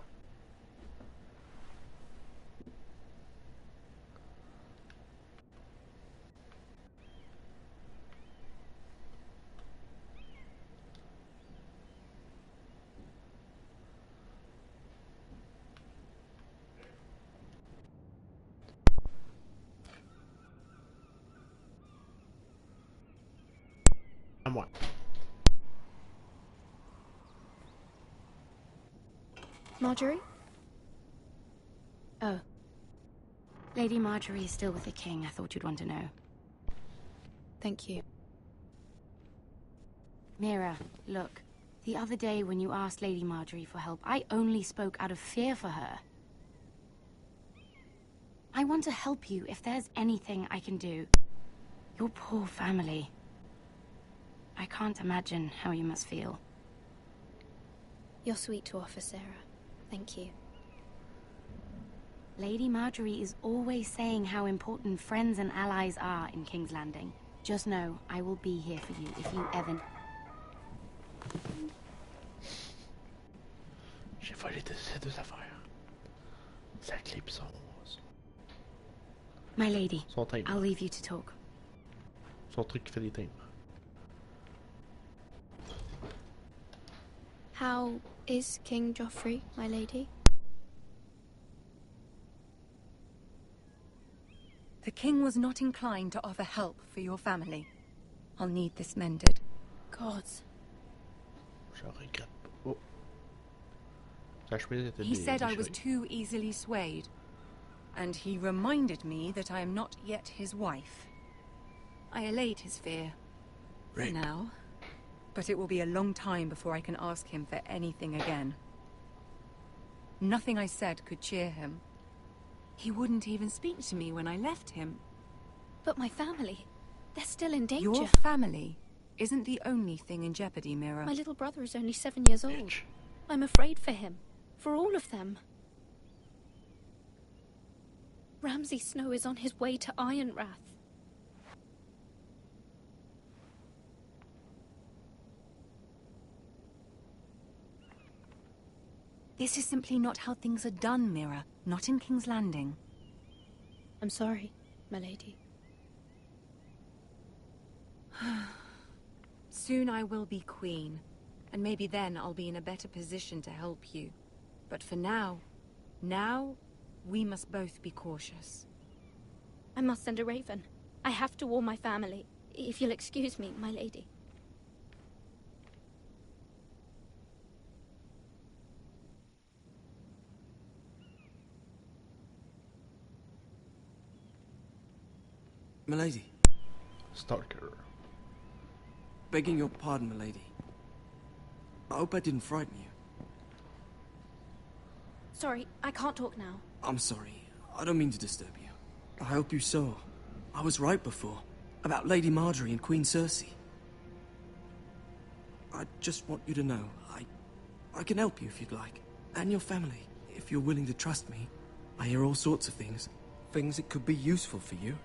moi. Marjorie? Oh. Lady Marjorie is still with the king. I thought you'd want to know. Thank you. Mira, look. The other day when you asked Lady Marjorie for help, I only spoke out of fear for her. I want to help you if there's anything I can do. Your poor family. I can't imagine how you must feel. You're sweet to offer, Sarah. Thank you. Lady Marjorie is always saying how important friends and allies are in King's Landing. Just know, I will be here for you if you ever... J'ai volé ces deux affaires. Sa clé pis My lady, son timbre. I'll leave you to talk. Son truc qui fait des timbres. How is King Joffrey, my lady? The king was not inclined to offer help for your family. I'll need this mended. Gods. Je regrette pas. Oh. Sa chemise était He said I was déchirée. too easily swayed. And he reminded me that I am not yet his wife. I allayed his fear. For now. But it will be a long time before I can ask him for anything again. Nothing I said could cheer him. He wouldn't even speak to me when I left him. But my family, they're still in danger. Your family isn't the only thing in jeopardy, Mira. My little brother is only 7 years old. I'm afraid for him. For all of them. Ramsay Snow is on his way to Ironrath. This is simply not how things are done, Mira. Not in King's Landing. I'm sorry, my lady. Soon I will be queen, and maybe then I'll be in a better position to help you. But for now, we must both be cautious. I must send a raven. I have to warn my family. If you'll excuse me, my lady. Milady. Stalker. Begging your pardon, milady. I hope I didn't frighten you. Sorry, I can't talk now. I'm sorry. I don't mean to disturb you. I hope you saw. I was right before. About Lady Marjorie and Queen Cersei. I just want you to know, I can help you if you'd like. And your family, if you're willing to trust me. I hear all sorts of things. Things that could be useful for you.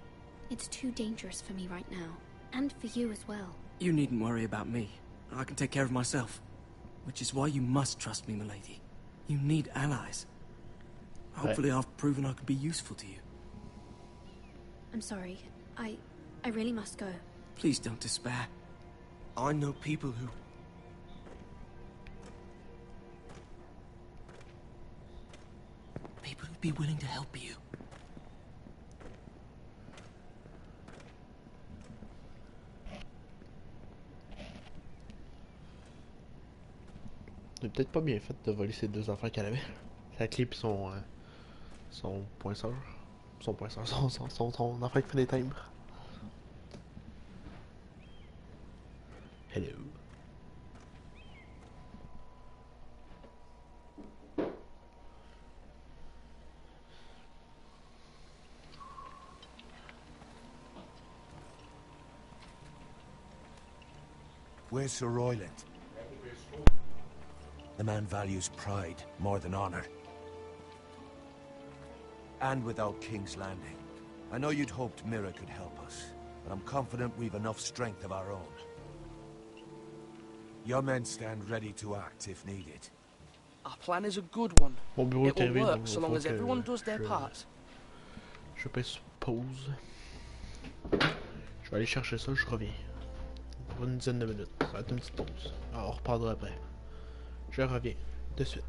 It's too dangerous for me right now. And for you as well. You needn't worry about me. I can take care of myself. Which is why you must trust me, milady. You need allies. Hopefully I've proven I could be useful to you. I'm sorry. I really must go. Please don't despair. I know people who... People who'd be willing to help you. C'est peut-être pas bien fait de voler ces deux affaires qu'elle avait. Sa clé pis son poinçeur. Son poinçeur, son affaire qui fait des timbres. Hello. Where's Sir Royland? The man values pride more than honor. And without King's Landing. I know you'd hoped Mira could help us, but I'm confident we've enough strength of our own. Your men stand ready to act if needed. Our plan is a good one. Mon bureau It est will arrivé, work donc so long faut as que everyone does their part. Je pèse pause. Je vais aller chercher ça, je reviens. Pour une dizaine de minutes. Ça va être une petite pause. Alors, on reprendra après. Je reviens de suite.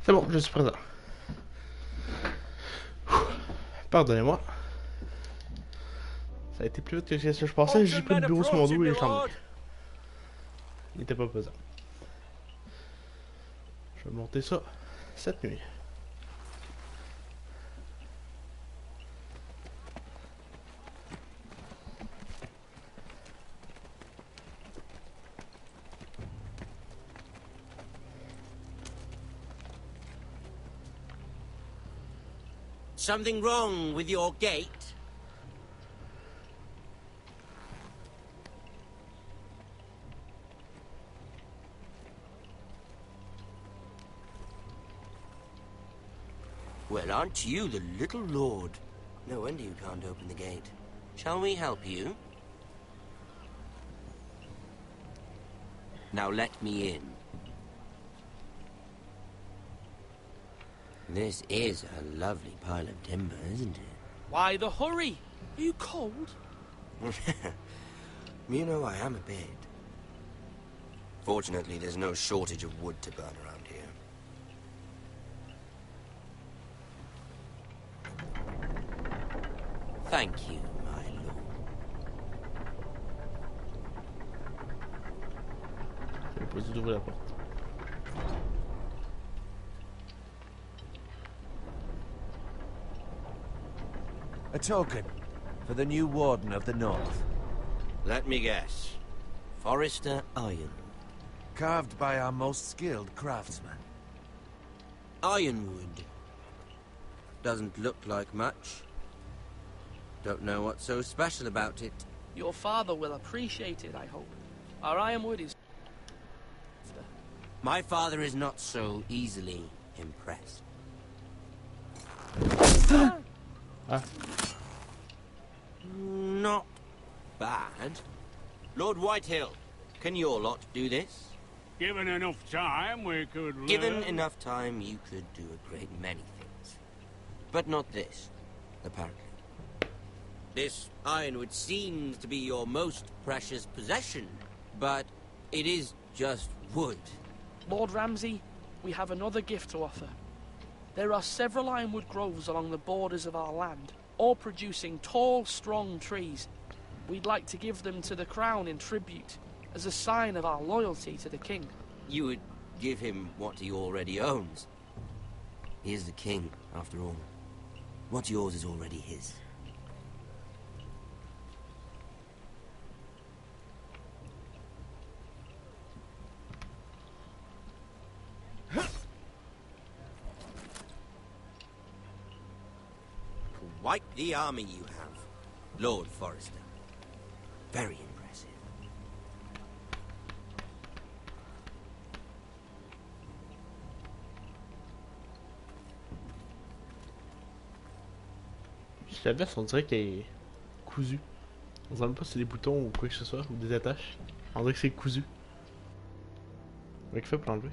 C'est bon, je suis présent. Pardonnez-moi. Ça a été plus vite que ce que je pensais. J'ai pris le bureau sur mon dos et je t'en ai. Il n'était pas pesant. Je vais monter ça cette nuit. Something wrong with your gate? Well, aren't you the little lord? No wonder you can't open the gate. Shall we help you? Now let me in. This is a lovely pile of timber, isn't it? Why the hurry? Are you cold? You know, I am a bit. Fortunately, there's no shortage of wood to burn around here. Thank you, my lord. Je vais poser d'ouvrir la porte. A token for the new warden of the north. Let me guess. Forrester Iron. Carved by our most skilled craftsman. Ironwood. Doesn't look like much. Don't know what's so special about it. Your father will appreciate it, I hope. Our ironwood is... My father is not so easily impressed. Not bad. Lord Whitehill, can your lot do this? Given enough time, we could... Given enough time, you could do a great many things. But not this, apparently. This ironwood seems to be your most precious possession, but it is just wood. Lord Ramsay, we have another gift to offer. There are several ironwood groves along the borders of our land, all producing tall, strong trees. We'd like to give them to the crown in tribute, as a sign of our loyalty to the king. You would give him what he already owns. He is the king, after all. What's yours is already his. Quite the army you have, Lord Forrester. Very impressive. Juste la veste, on dirait qu'elle est cousue. On dirait même pas si c'est des boutons ou quoi que ce soit, ou des attaches. On dirait que c'est cousu. Comment il fait pour l'enlever?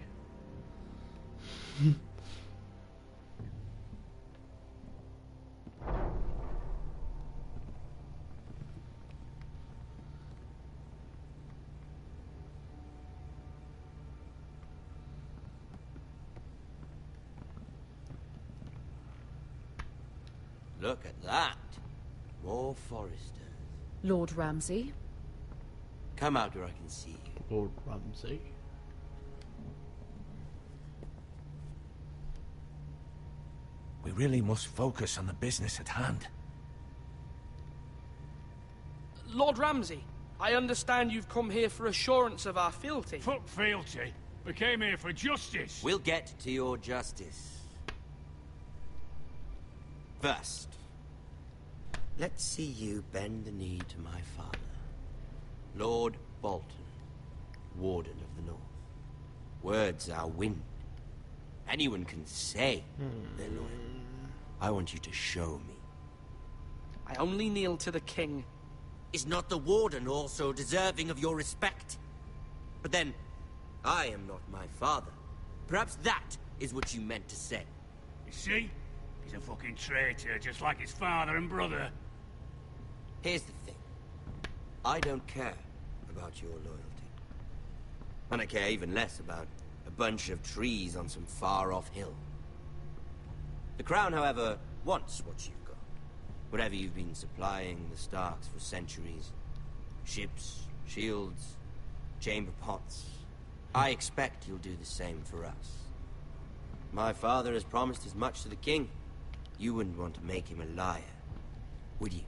Look at that. More Forresters. Lord Ramsay? Come out where I can see you. Lord Ramsay. We really must focus on the business at hand. Lord Ramsay, I understand you've come here for assurance of our fealty. Fuck fealty. We came here for justice. We'll get to your justice. First, let's see you bend the knee to my father, Lord Bolton, Warden of the North. Words are wind. Anyone can say they're loyal. I want you to show me. I only kneel to the king. Is not the Warden also deserving of your respect? But then, I am not my father. Perhaps that is what you meant to say. You see? He's a fucking traitor, just like his father and brother. Here's the thing. I don't care about your loyalty. And I care even less about a bunch of trees on some far-off hill. The Crown, however, wants what you've got. Whatever you've been supplying the Starks for centuries. Ships, shields, chamber pots. I expect you'll do the same for us. My father has promised as much to the king. You wouldn't want to make him a liar, would you?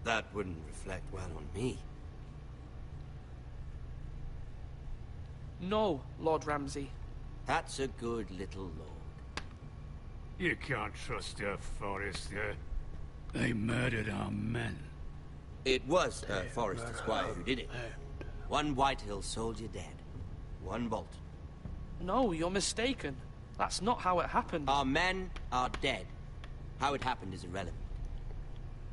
That wouldn't reflect well on me. No, Lord Ramsay. That's a good little lord. You can't trust her, Forrester. They murdered our men. It was Forrester Squire who did it. One Whitehill soldier dead. One Bolton. No, you're mistaken. That's not how it happened. Our men are dead. How it happened is irrelevant.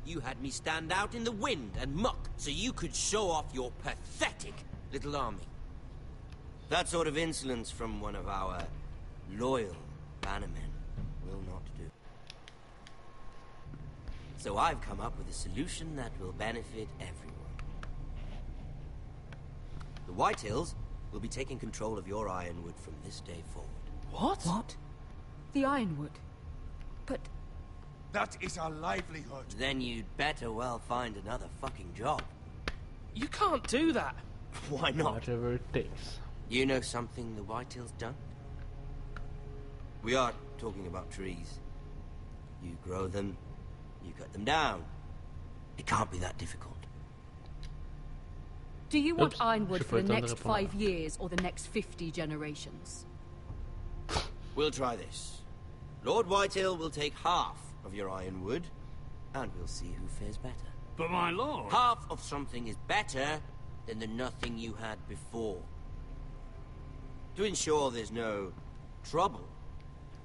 You had me stand out in the wind and muck so you could show off your pathetic little army. That sort of insolence from one of our loyal bannermen will not do. So I've come up with a solution that will benefit everyone. The Whitehills will be taking control of your ironwood from this day forward. What? What? The ironwood? But... That is our livelihood. Then you'd better well find another fucking job. You can't do that. Why not? Whatever it takes. You know something the Whitehills don't? We are talking about trees. You grow them, you cut them down. It can't be that difficult. Do you want ironwood for the next 5 years or the next 50 generations? We'll try this. Lord Whitehill will take half of your ironwood, and we'll see who fares better. But my lord... Half of something is better than the nothing you had before. To ensure there's no trouble,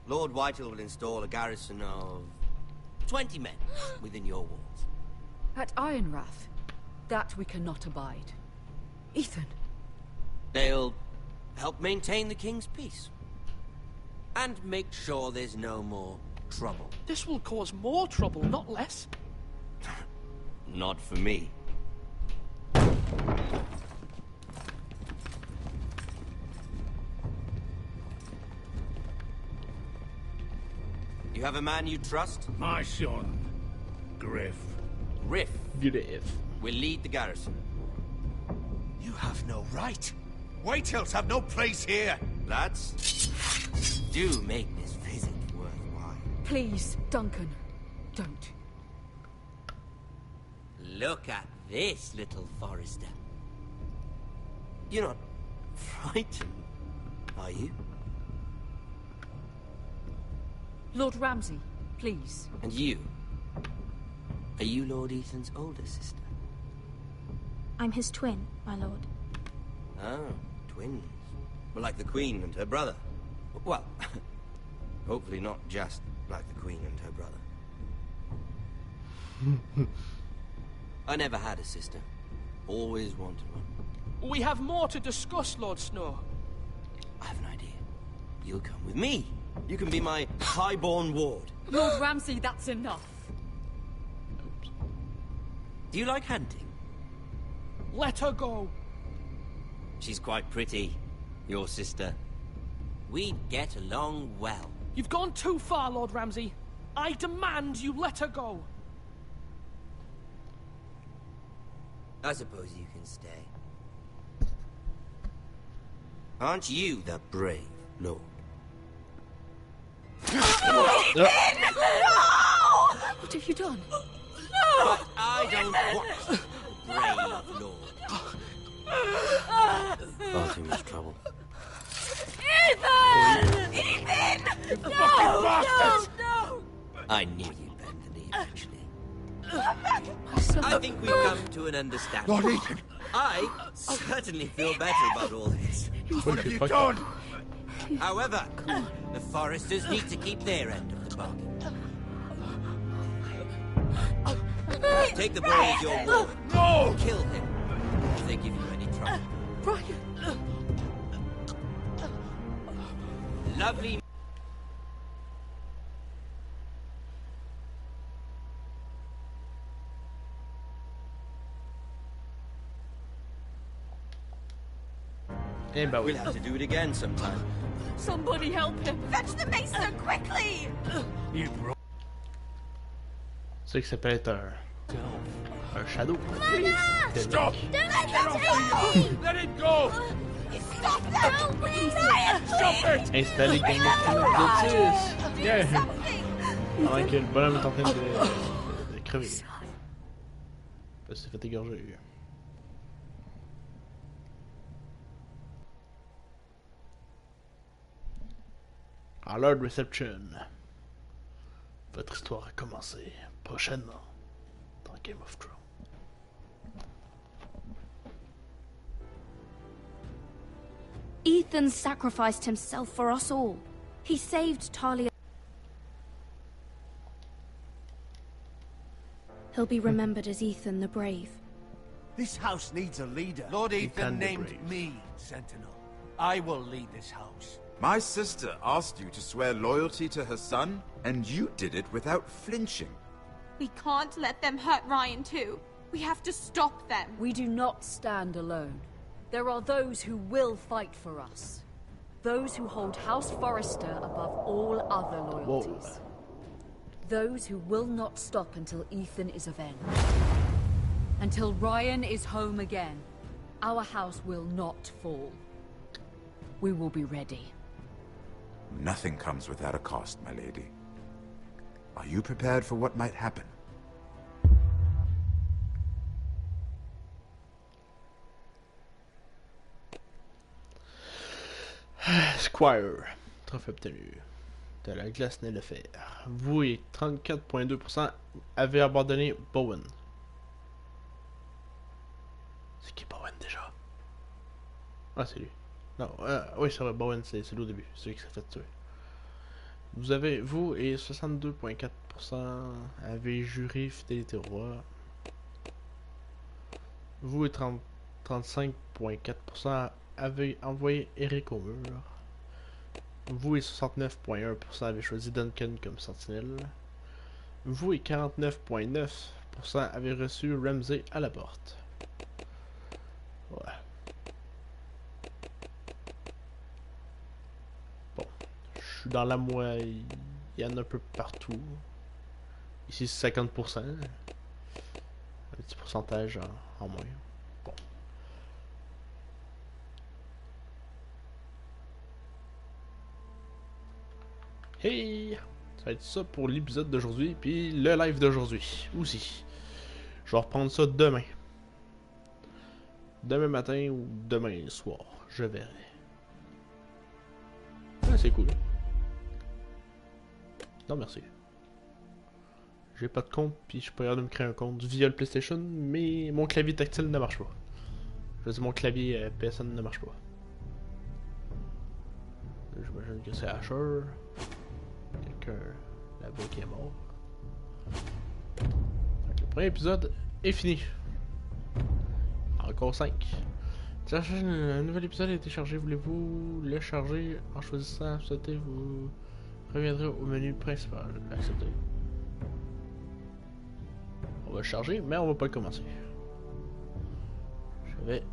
Lord Whitehill will install a garrison of 20 men within your walls. At Ironrath? That we cannot abide. Ethan. They'll help maintain the king's peace. And make sure there's no more trouble. This will cause more trouble, not less. Not for me. You have a man you trust? My son, Griff. Griff? Griff. Will lead the garrison. You have no right. Whitehills have no place here. Lads, do make this visit worthwhile. Please, Duncan, don't. Look at this, little Forrester. You're not frightened, are you? Lord Ramsay, please. And you? Are you Lord Ethan's older sister? I'm his twin, my lord. Oh, twins. Well, like the Queen and her brother. Well, hopefully not just like the Queen and her brother. I never had a sister. Always wanted one. We have more to discuss, Lord Snow. I have an idea. You'll come with me. You can be my highborn ward. Lord Ramsay, that's enough. Do you like hunting? Let her go. She's quite pretty, your sister. We'd get along well. You've gone too far, Lord Ramsay. I demand you let her go. I suppose you can stay. Aren't you the brave lord? No! What have you done? No! But I don't want the brave lord. Far too much trouble. Ethan! Ethan! No! No! No! I knew you'd bend the knee eventually. I think we've come to an understanding. Lord Ethan! I certainly feel better about all this. What have you done? However, the Foresters need to keep their end of the bargain. Take the boy as your ward. No! Kill him if they give you any trouble. Brian! Lovely. Eh ben oui. We'll have to do it again sometime. Somebody help him! Fetch the maester quickly! C'est que ça peut être un shadow. Stop! Don't let them take me! Let it go! Stop them! Please! Stop it! Installé comme une de 10. Yeah. Pendant que le bonhomme est en train de crever. Parce que c'est fait égorger. À l'heure de reception. Votre histoire a commencé prochainement dans Game of Thrones. Ethan sacrificed himself for us all. He saved Talia. He'll be remembered as Ethan the Brave. This house needs a leader. Lord Ethan named me Sentinel. I will lead this house. My sister asked you to swear loyalty to her son, and you did it without flinching. We can't let them hurt Ryan too. We have to stop them. We do not stand alone. There are those who will fight for us. Those who hold House Forrester above all other loyalties. Whoa. Those who will not stop until Ethan is avenged. Until Ryan is home again. Our house will not fall. We will be ready. Nothing comes without a cost, my lady. Are you prepared for what might happen? Squire, trophée obtenu. De la glace n'est le fer. Vous et 34,2% avez abandonné Bowen. C'est qui Bowen déjà? Ah, c'est lui. Non, oui, c'est vrai, Bowen, c'est lui au début. C'est lui qui s'est fait tuer. Vous et 62,4% avez juré fidélité au roi. Vous et 35,4% avez envoyé Eric au mur. Vous et 69,1% avez choisi Duncan comme sentinelle. Vous et 49,9% avez reçu Ramsay à la porte. Ouais. Bon. Je suis dans la moyenne un peu partout. Ici c'est 50%. Un petit pourcentage en moins. Bon. Hey! Ça va être ça pour l'épisode d'aujourd'hui, puis le live d'aujourd'hui aussi. Je vais reprendre ça demain. Demain matin ou demain soir, je verrai. Ah, c'est cool. Non, merci. J'ai pas de compte, puis je suis pas capable de me créer un compte via le PlayStation, mais mon clavier tactile ne marche pas. Je veux dire, mon clavier PSN ne marche pas. J'imagine que c'est Asher. Quelqu'un là-bas qui est mort. Donc, le premier épisode est fini. Encore 5. Un nouvel épisode a été chargé. Voulez-vous le charger en choisissant accepter? Vous reviendrez au menu principal. Accepter. On va le charger, mais on va pas le commencer. Je vais.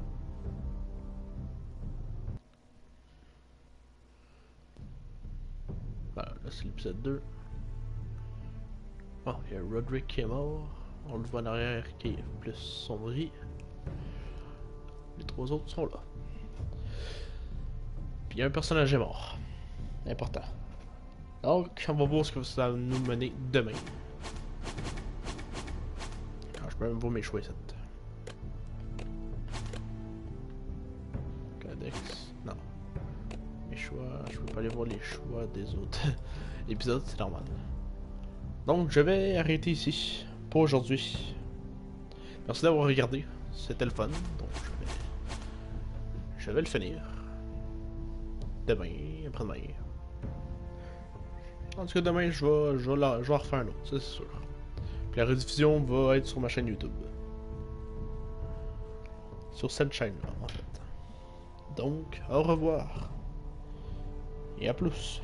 Voilà, là c'est l'épisode 2. Oh, il y a Roderick qui est mort. On le voit en arrière qui est plus sombri. Les 3 autres sont là. Puis il y a un personnage est mort. Important. Donc, on va voir ce que ça va nous mener demain. Alors, je peux même voir mes choix ici. Codex. Non. Mes choix. Je peux pas aller voir les choix des autres épisodes, c'est normal. Donc, je vais arrêter ici pour aujourd'hui. Merci d'avoir regardé. C'était le fun. Donc, je vais le finir. Demain, après-demain. En tout cas, demain, je vais refaire un autre, ça c'est sûr. Puis la rediffusion va être sur ma chaîne YouTube. Sur cette chaîne-là, en fait. Donc, au revoir. Et à plus.